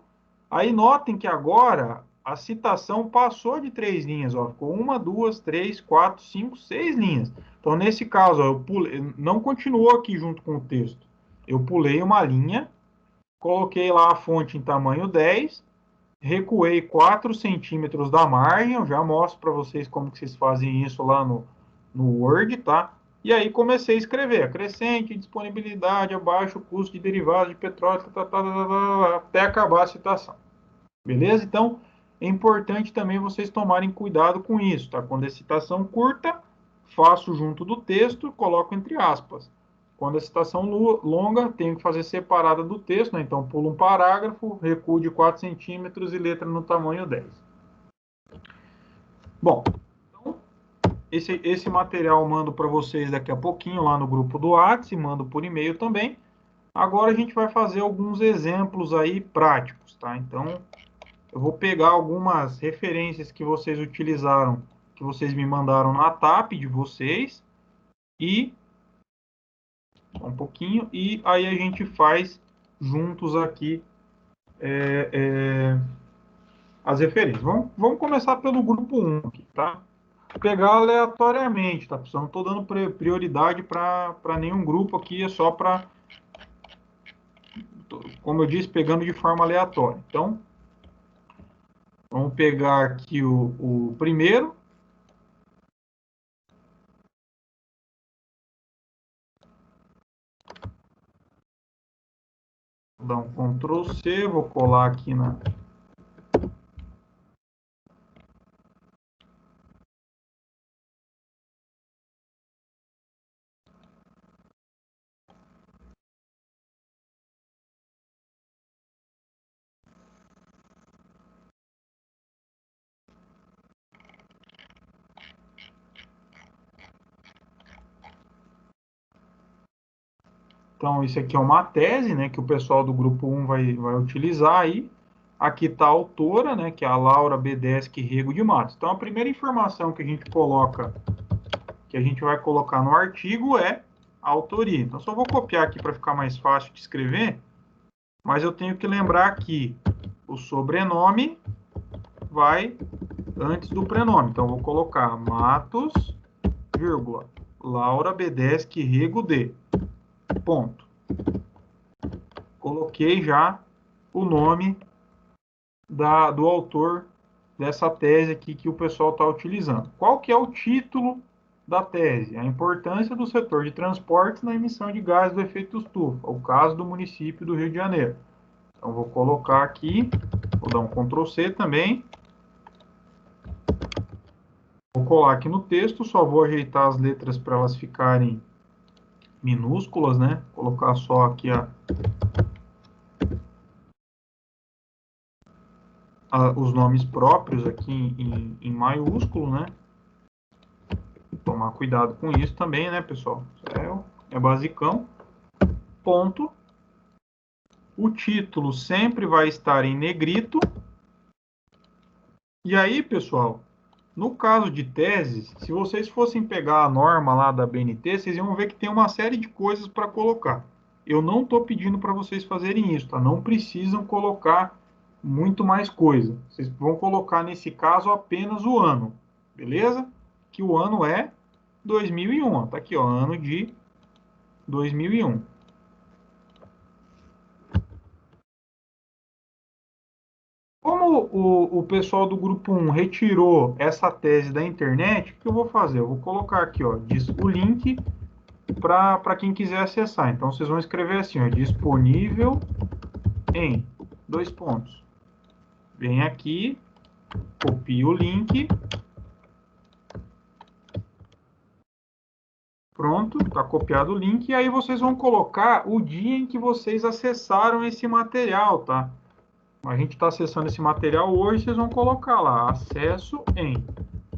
Aí notem que agora a citação passou de 3 linhas, ó, ficou 1, 2, 3, 4, 5, 6 linhas. Então, nesse caso, ó, eu pulei, não continuou aqui junto com o texto. Eu pulei uma linha, coloquei lá a fonte em tamanho 10, recuei 4 centímetros da margem, eu já mostro para vocês como que vocês fazem isso lá no Word, tá? E aí comecei a escrever, acrescente, disponibilidade, abaixo, custo de derivados de petróleo, até acabar a citação. Beleza? Então, é importante também vocês tomarem cuidado com isso, tá? Quando é citação curta, faço junto do texto, coloco entre aspas. Quando é citação longa, tenho que fazer separada do texto, né? Então, pulo um parágrafo, recuo de 4 centímetros e letra no tamanho 10. Bom, então, esse material eu mando para vocês daqui a pouquinho lá no grupo do WhatsApp, mando por e-mail também. Agora a gente vai fazer alguns exemplos aí práticos, tá? Então, eu vou pegar algumas referências que vocês utilizaram, que vocês me mandaram na TAP de vocês, e um pouquinho, e aí a gente faz juntos aqui as referências. Vamos começar pelo grupo 1 aqui, tá? Vou pegar aleatoriamente, tá, pessoal? Não estou dando prioridade para nenhum grupo aqui, é só para, como eu disse, pegando de forma aleatória. Então, vamos pegar aqui o primeiro. Vou dar um Ctrl C, vou colar aqui na... Então, isso aqui é uma tese, né, que o pessoal do grupo 1 vai utilizar aí. Aqui está a autora, né, que é a Laura Bedeschi Rego de Matos. Então, a primeira informação que a gente coloca, que a gente vai colocar no artigo é a autoria. Então, só vou copiar aqui para ficar mais fácil de escrever, mas eu tenho que lembrar que o sobrenome vai antes do prenome. Então, vou colocar Matos, vírgula, Laura Bedeschi Rego de... ponto. Coloquei já o nome do autor dessa tese aqui que o pessoal está utilizando. Qual que é o título da tese? A importância do setor de transportes na emissão de gases do efeito estufa, o caso do município do Rio de Janeiro. Então, vou colocar aqui, vou dar um Ctrl C também. Vou colar aqui no texto, só vou ajeitar as letras para elas ficarem minúsculas, né? Vou colocar só aqui os nomes próprios aqui em maiúsculo, né? Tomar cuidado com isso também, né, pessoal? É basicão. Ponto. O título sempre vai estar em negrito. E aí, pessoal, no caso de teses, se vocês fossem pegar a norma lá da BNT, vocês iam ver que tem uma série de coisas para colocar. Eu não estou pedindo para vocês fazerem isso, tá? Não precisam colocar muito mais coisa. Vocês vão colocar, nesse caso, apenas o ano, beleza? Que o ano é 2001, ó. Tá aqui, ó, ano de 2001. Como o pessoal do grupo 1 retirou essa tese da internet, o que eu vou fazer? Eu vou colocar aqui, ó, o link para quem quiser acessar. Então, vocês vão escrever assim, ó, disponível em 2 pontos. Vem aqui, copia o link. Pronto, está copiado o link. E aí vocês vão colocar o dia em que vocês acessaram esse material, tá? A gente está acessando esse material hoje, vocês vão colocar lá, acesso em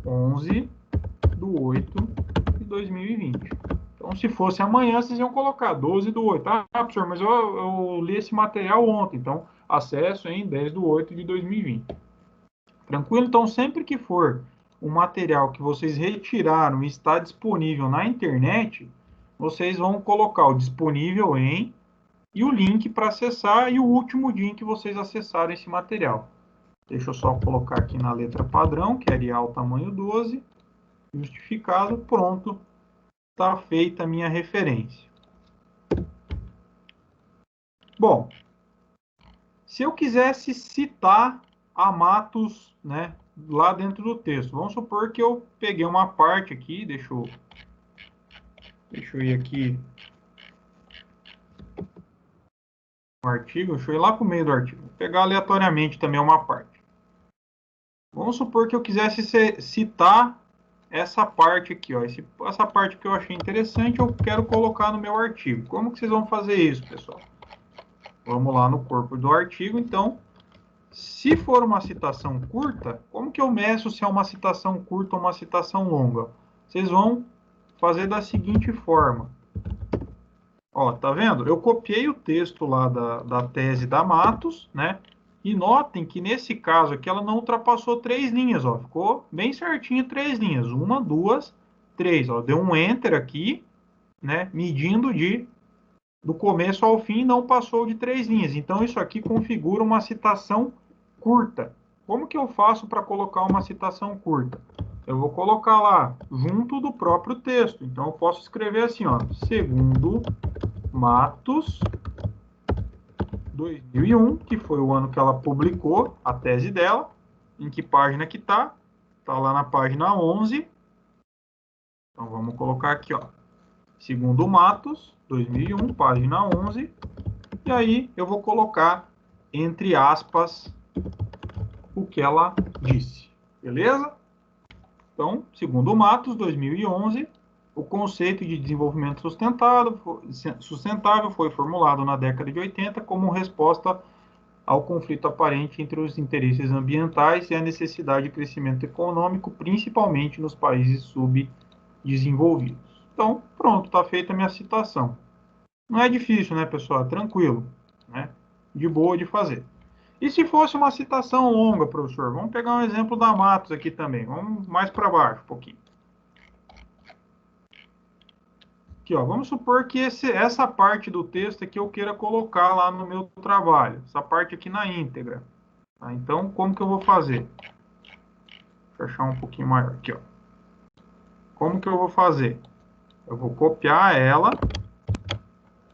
11/8/2020. Então, se fosse amanhã, vocês iam colocar 12/8. Ah, professor, mas eu li esse material ontem. Então, acesso em 10/8/2020. Tranquilo? Então, sempre que for um material que vocês retiraram e está disponível na internet, vocês vão colocar o disponível em e o link para acessar e o último dia em que vocês acessaram esse material. Deixa eu só colocar aqui na letra padrão, que é Arial tamanho 12, justificado, pronto, está feita a minha referência. Bom, se eu quisesse citar a Matos, né, lá dentro do texto, vamos supor que eu peguei uma parte aqui, deixa eu ir aqui no artigo, deixa eu ir lá para o meio do artigo, vou pegar aleatoriamente também uma parte. Vamos supor que eu quisesse citar essa parte aqui, ó. Essa parte que eu achei interessante, eu quero colocar no meu artigo. Como que vocês vão fazer isso, pessoal? Vamos lá no corpo do artigo, então. Se for uma citação curta, como que eu meço se é uma citação curta ou uma citação longa? Vocês vão fazer da seguinte forma. Ó, tá vendo? Eu copiei o texto lá da tese da Matos, né? E notem que nesse caso aqui ela não ultrapassou 3 linhas, ó. Ficou bem certinho 3 linhas. 1, 2, 3, ó. Deu um enter aqui, né? Medindo do começo ao fim, não passou de 3 linhas. Então isso aqui configura uma citação curta. Como que eu faço para colocar uma citação curta? Eu vou colocar lá, junto do próprio texto. Então eu posso escrever assim, ó. Segundo Matos, 2001, que foi o ano que ela publicou a tese dela. Em que página que tá? Tá lá na página 11. Então vamos colocar aqui, ó. Segundo Matos, 2001, página 11. E aí eu vou colocar, entre aspas, o que ela disse. Beleza? Então, segundo Matos, 2011, o conceito de desenvolvimento sustentável foi formulado na década de 80 como resposta ao conflito aparente entre os interesses ambientais e a necessidade de crescimento econômico, principalmente nos países subdesenvolvidos. Então, pronto, está feita a minha citação. Não é difícil, né, pessoal? É tranquilo, né? De boa de fazer. E se fosse uma citação longa, professor? Vamos pegar um exemplo da Matos aqui também. Vamos mais para baixo um pouquinho. Aqui, ó, vamos supor que essa parte do texto aqui eu queira colocar lá no meu trabalho. Essa parte aqui na íntegra. Tá? Então, como que eu vou fazer? Deixa eu achar um pouquinho maior aqui, ó. Como que eu vou fazer? Eu vou copiar ela,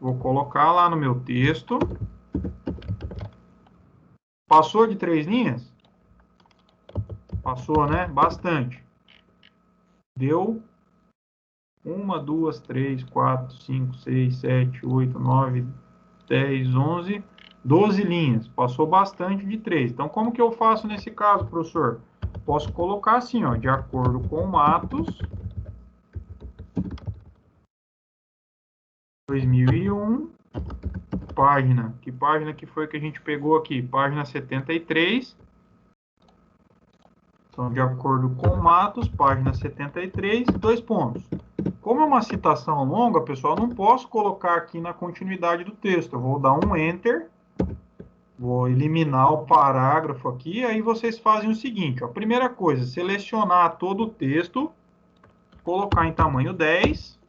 vou colocar lá no meu texto. Passou de 3 linhas? Passou, né? Bastante. Deu 1, 2, 3, 4, 5, 6, 7, 8, 9, 10, 11, 12 linhas. Passou bastante de 3. Então, como que eu faço nesse caso, professor? Posso colocar assim, ó, de acordo com Matos, 2001, página. Que página que foi que a gente pegou aqui? Página 73. Então, de acordo com Matos, página 73, 2 pontos. Como é uma citação longa, pessoal, não posso colocar aqui na continuidade do texto. Eu vou dar um Enter, vou eliminar o parágrafo aqui, aí vocês fazem o seguinte, ó. Primeira coisa, selecionar todo o texto, colocar em tamanho 10,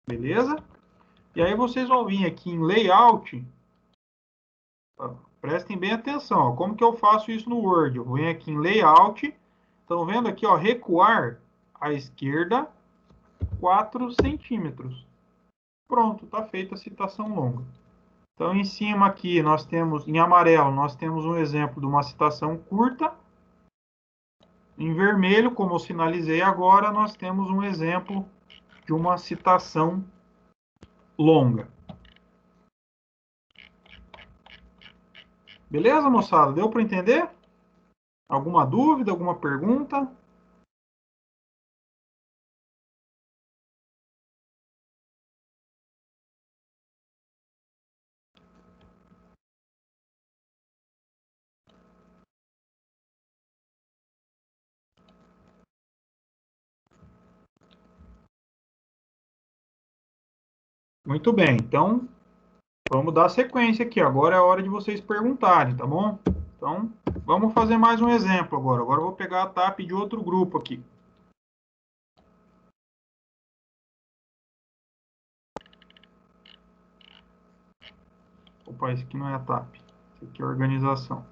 beleza? E aí vocês vão vir aqui em Layout, prestem bem atenção, ó. Como que eu faço isso no Word? Eu venho aqui em Layout, estão vendo aqui, ó, recuar à esquerda 4 centímetros. Pronto, está feita a citação longa. Então, em cima aqui, nós temos, em amarelo, nós temos um exemplo de uma citação curta. Em vermelho, como eu sinalizei agora, nós temos um exemplo de uma citação longa. Beleza, moçada? Deu para entender? Alguma dúvida, alguma pergunta? Muito bem, então vamos dar sequência aqui. Agora é a hora de vocês perguntarem, tá bom? Então, vamos fazer mais um exemplo agora. Agora eu vou pegar a TAP de outro grupo aqui. Opa, esse aqui não é a TAP. Esse aqui é a organização.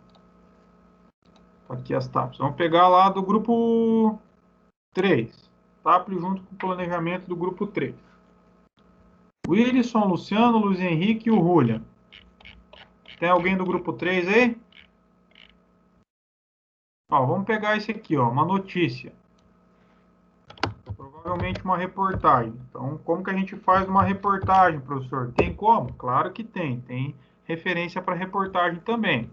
Aqui as TAPs. Vamos pegar lá do grupo 3. TAP junto com o planejamento do grupo 3. Wilson, Luciano, Luiz Henrique e o Julian. Tem alguém do grupo 3 aí? Ó, vamos pegar esse aqui, ó, uma notícia. Provavelmente uma reportagem. Então, como que a gente faz uma reportagem, professor? Tem como? Claro que tem. Tem referência para reportagem também.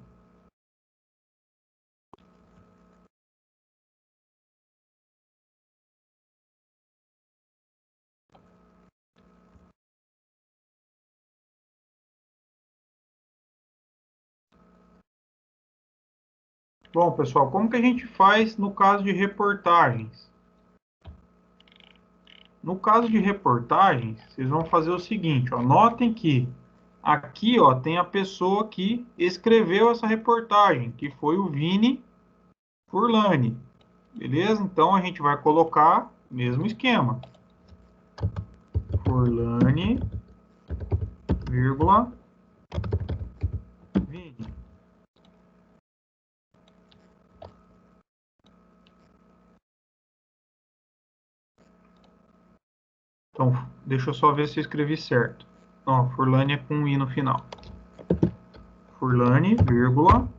Bom, pessoal, como que a gente faz no caso de reportagens? No caso de reportagens, vocês vão fazer o seguinte, ó, notem que aqui, ó, tem a pessoa que escreveu essa reportagem, que foi o Vini Furlani, beleza? Então, a gente vai colocar o mesmo esquema. Furlani, vírgula, Vini. Então, deixa eu só ver se eu escrevi certo. Ó, Furlani é com um I no final. Furlani, vírgula,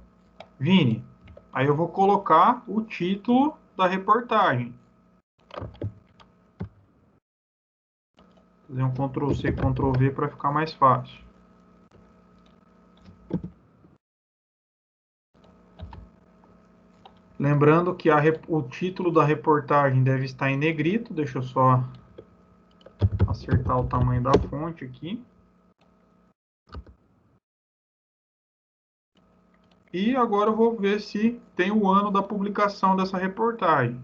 Vini. Aí eu vou colocar o título da reportagem. Fazer um Ctrl+C, Ctrl+V para ficar mais fácil. Lembrando que o título da reportagem deve estar em negrito. Deixa eu só acertar o tamanho da fonte aqui. E agora eu vou ver se tem o ano da publicação dessa reportagem.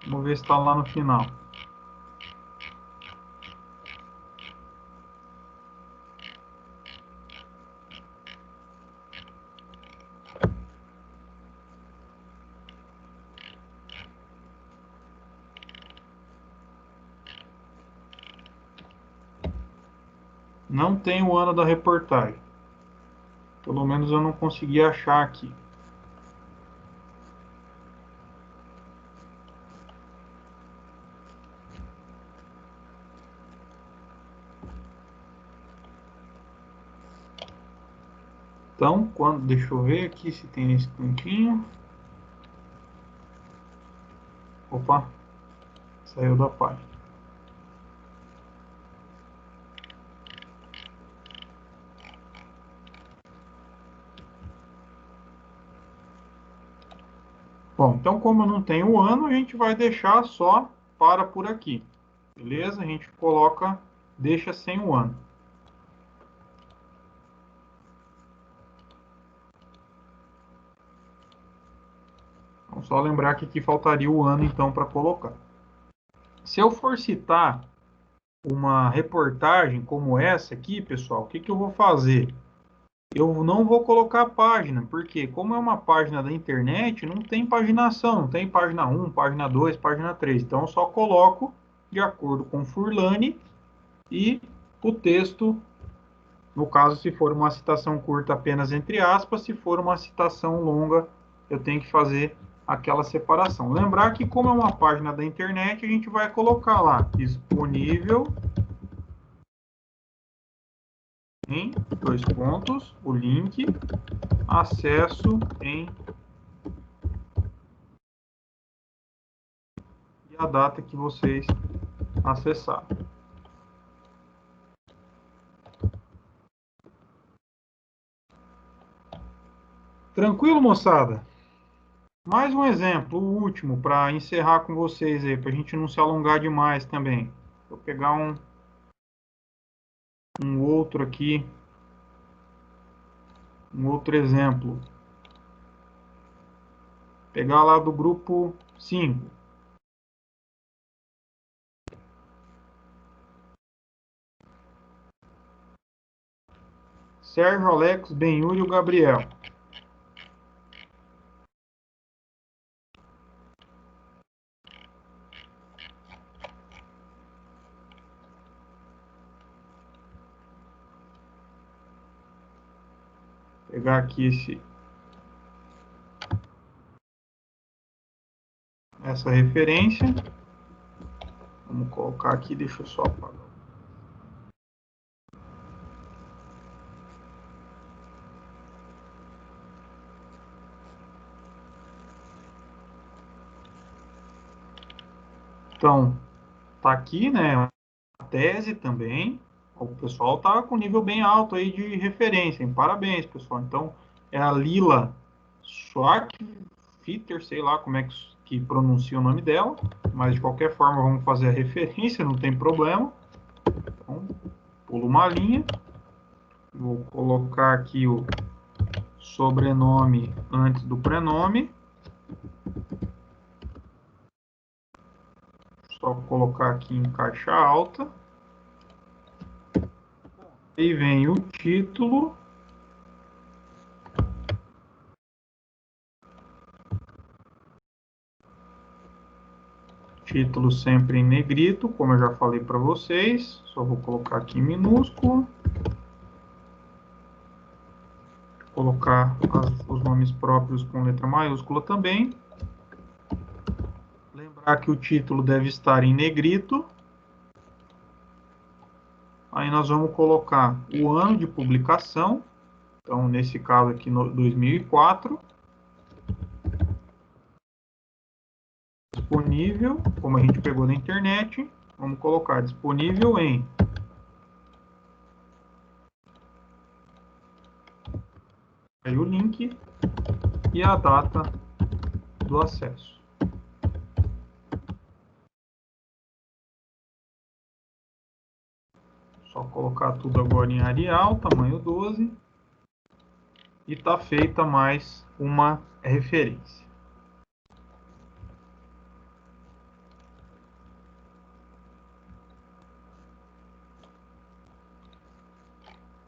Vamos ver se está lá no final. Não tem o ano da reportagem. Pelo menos eu não consegui achar aqui. Então, deixa eu ver aqui se tem nesse cantinho. Opa, saiu da página. Bom, então como eu não tenho o ano, a gente vai deixar só para por aqui. Beleza? A gente coloca, deixa sem o ano. Então, só lembrar que aqui faltaria o ano, então, para colocar. Se eu for citar uma reportagem como essa aqui, pessoal, o que eu vou fazer? Eu não vou colocar a página, porque como é uma página da internet, não tem paginação, não tem página 1, página 2, página 3. Então, eu só coloco de acordo com Furlani e o texto, no caso, se for uma citação curta, apenas entre aspas, se for uma citação longa, eu tenho que fazer aquela separação. Lembrar que, como é uma página da internet, a gente vai colocar lá, disponível em, dois pontos, o link, acesso em, e a data que vocês acessaram. Tranquilo, moçada? Mais um exemplo, o último, para encerrar com vocês aí, para a gente não se alongar demais também. Vou pegar um outro aqui, um outro exemplo. Pegar lá do grupo 5. Sérgio, Alex, Benhur e o Gabriel. Pegar aqui essa referência. Vamos colocar aqui, deixa eu só apagar. Então, tá aqui, né, a tese também. O pessoal tá com nível bem alto aí de referência, hein? Parabéns, pessoal. Então, é a Lila Schwartfitter, sei lá como é que que pronuncia o nome dela, mas de qualquer forma vamos fazer a referência, não tem problema. Então, pulo uma linha, vou colocar aqui o sobrenome antes do prenome. Só colocar aqui em caixa alta. Aí vem o título. Título sempre em negrito, como eu já falei para vocês. Só vou colocar aqui em minúsculo. Colocar os nomes próprios com letra maiúscula também. Lembrar que o título deve estar em negrito. Aí nós vamos colocar o ano de publicação. Então, nesse caso aqui, 2004. Disponível, como a gente pegou na internet, vamos colocar disponível em. Aí o link e a data do acesso. Só colocar tudo agora em Arial, tamanho 12. E está feita mais uma referência.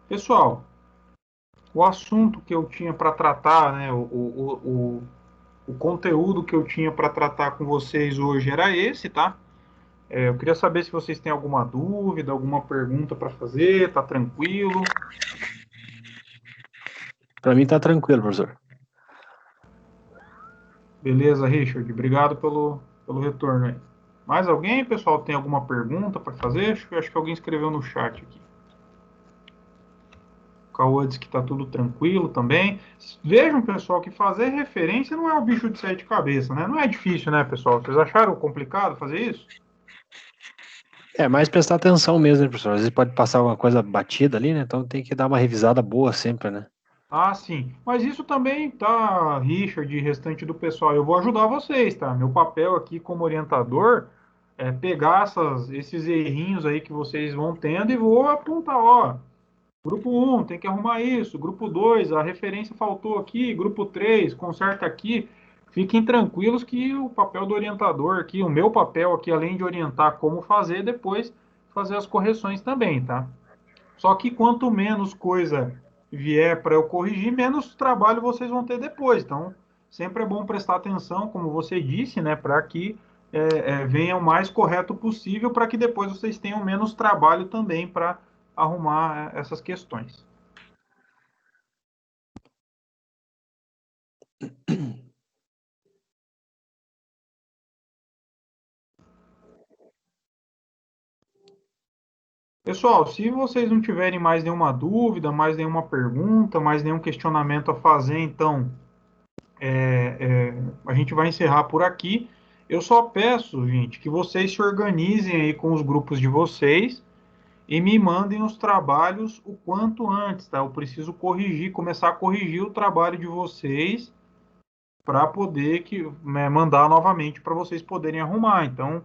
Pessoal, o assunto que eu tinha para tratar, né, o conteúdo que eu tinha para tratar com vocês hoje era esse, tá? Eu queria saber se vocês têm alguma dúvida, alguma pergunta para fazer, tá tranquilo? Para mim tá tranquilo, professor. Beleza, Richard, obrigado pelo retorno aí. Mais alguém, pessoal, tem alguma pergunta para fazer? Acho que alguém escreveu no chat aqui. O Cauã disse que está tudo tranquilo também. Vejam, pessoal, que fazer referência não é um bicho de sete cabeças, né? Não é difícil, né, pessoal? Vocês acharam complicado fazer isso? É mais prestar atenção mesmo, né, professor? Às vezes pode passar alguma coisa batida ali, né? Então tem que dar uma revisada boa sempre, né? Ah, sim. Mas isso também, tá, Richard e restante do pessoal, eu vou ajudar vocês, tá? Meu papel aqui como orientador é pegar esses errinhos aí que vocês vão tendo e vou apontar, ó, grupo 1 tem que arrumar isso, grupo 2 a referência faltou aqui, grupo 3 conserta aqui. Fiquem tranquilos que o papel do orientador aqui, o meu papel aqui, além de orientar como fazer, depois fazer as correções também, tá? Só que quanto menos coisa vier para eu corrigir, menos trabalho vocês vão ter depois. Então, sempre é bom prestar atenção, como você disse, né, para que venha o mais correto possível, para que depois vocês tenham menos trabalho também para arrumar essas questões. Pessoal, se vocês não tiverem mais nenhuma dúvida, mais nenhuma pergunta, mais nenhum questionamento a fazer, então a gente vai encerrar por aqui. Eu só peço, gente, que vocês se organizem aí com os grupos de vocês e me mandem os trabalhos o quanto antes, tá? Eu preciso começar a corrigir o trabalho de vocês para poder mandar novamente para vocês poderem arrumar. Então,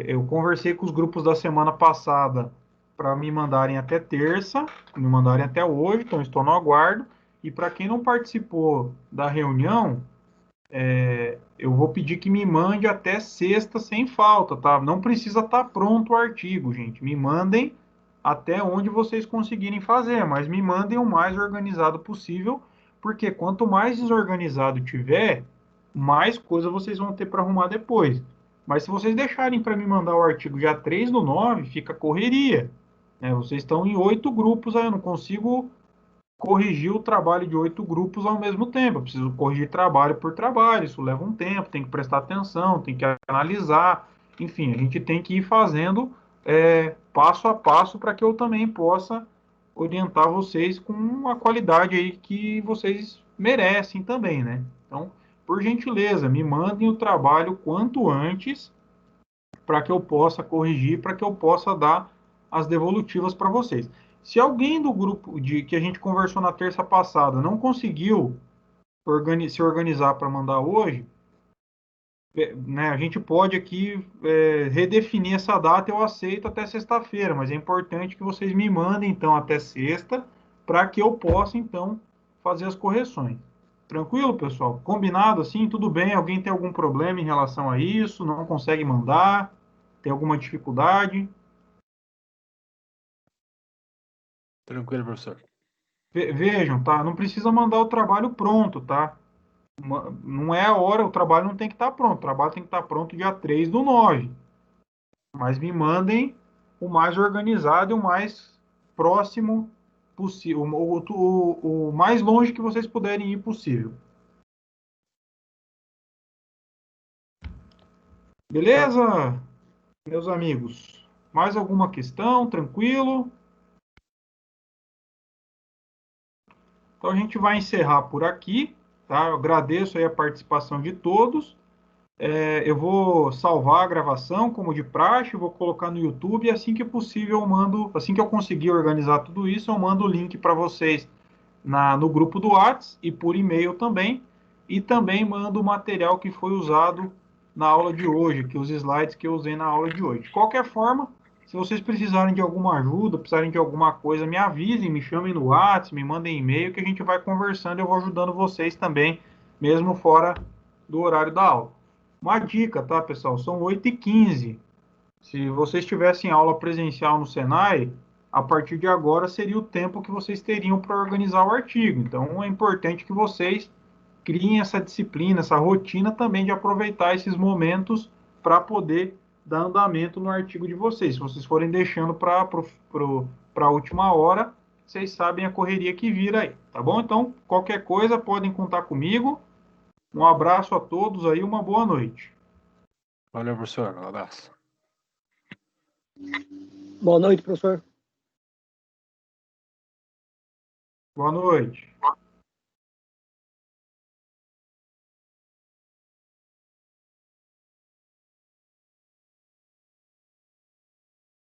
eu conversei com os grupos da semana passada para me mandarem até terça, me mandarem até hoje, então estou no aguardo. E para quem não participou da reunião, eu vou pedir que me mande até sexta sem falta, tá? Não precisa estar pronto o artigo, gente. Me mandem até onde vocês conseguirem fazer, mas me mandem o mais organizado possível, porque quanto mais desorganizado tiver, mais coisa vocês vão ter para arrumar depois. Mas se vocês deixarem para me mandar o artigo já 3/9, fica correria. Né? Vocês estão em 8 grupos aí, eu não consigo corrigir o trabalho de 8 grupos ao mesmo tempo. Eu preciso corrigir trabalho por trabalho, isso leva um tempo, tem que prestar atenção, tem que analisar. Enfim, a gente tem que ir fazendo passo a passo para que eu também possa orientar vocês com a qualidade aí que vocês merecem também, né? Então, por gentileza, me mandem o trabalho quanto antes para que eu possa corrigir, para que eu possa dar as devolutivas para vocês. Se alguém do grupo que a gente conversou na terça passada não conseguiu se organizar para mandar hoje, né, a gente pode aqui redefinir essa data, eu aceito até sexta-feira, mas é importante que vocês me mandem, então, até sexta, para que eu possa, então, fazer as correções. Tranquilo, pessoal? Combinado assim? Tudo bem? Alguém tem algum problema em relação a isso? Não consegue mandar? Tem alguma dificuldade? Tranquilo, professor. Vejam, tá? Não precisa mandar o trabalho pronto, tá? Não é a hora, o trabalho não tem que estar pronto. O trabalho tem que estar pronto dia 3/9. Mas me mandem o mais organizado e o mais próximo possível, o mais longe que vocês puderem ir possível. Beleza, meus amigos? Mais alguma questão? Tranquilo? Então a gente vai encerrar por aqui, tá? Eu agradeço aí a participação de todos. Eu vou salvar a gravação, como de praxe, vou colocar no YouTube e assim que possível eu mando, assim que eu conseguir organizar tudo isso, eu mando o link para vocês no grupo do Whats e por e-mail também. E também mando o material que foi usado na aula de hoje, que os slides que eu usei na aula de hoje. De qualquer forma, se vocês precisarem de alguma ajuda, precisarem de alguma coisa, me avisem, me chamem no Whats, me mandem e-mail que a gente vai conversando e eu vou ajudando vocês também, mesmo fora do horário da aula. Uma dica, tá, pessoal? São 8h15. Se vocês tivessem aula presencial no Senai, a partir de agora seria o tempo que vocês teriam para organizar o artigo. Então, é importante que vocês criem essa disciplina, essa rotina também de aproveitar esses momentos para poder dar andamento no artigo de vocês. Se vocês forem deixando para a última hora, vocês sabem a correria que vira aí, tá bom? Então, qualquer coisa, podem contar comigo. Um abraço a todos aí, uma boa noite. Valeu, professor. Um abraço. Boa noite, professor. Boa noite.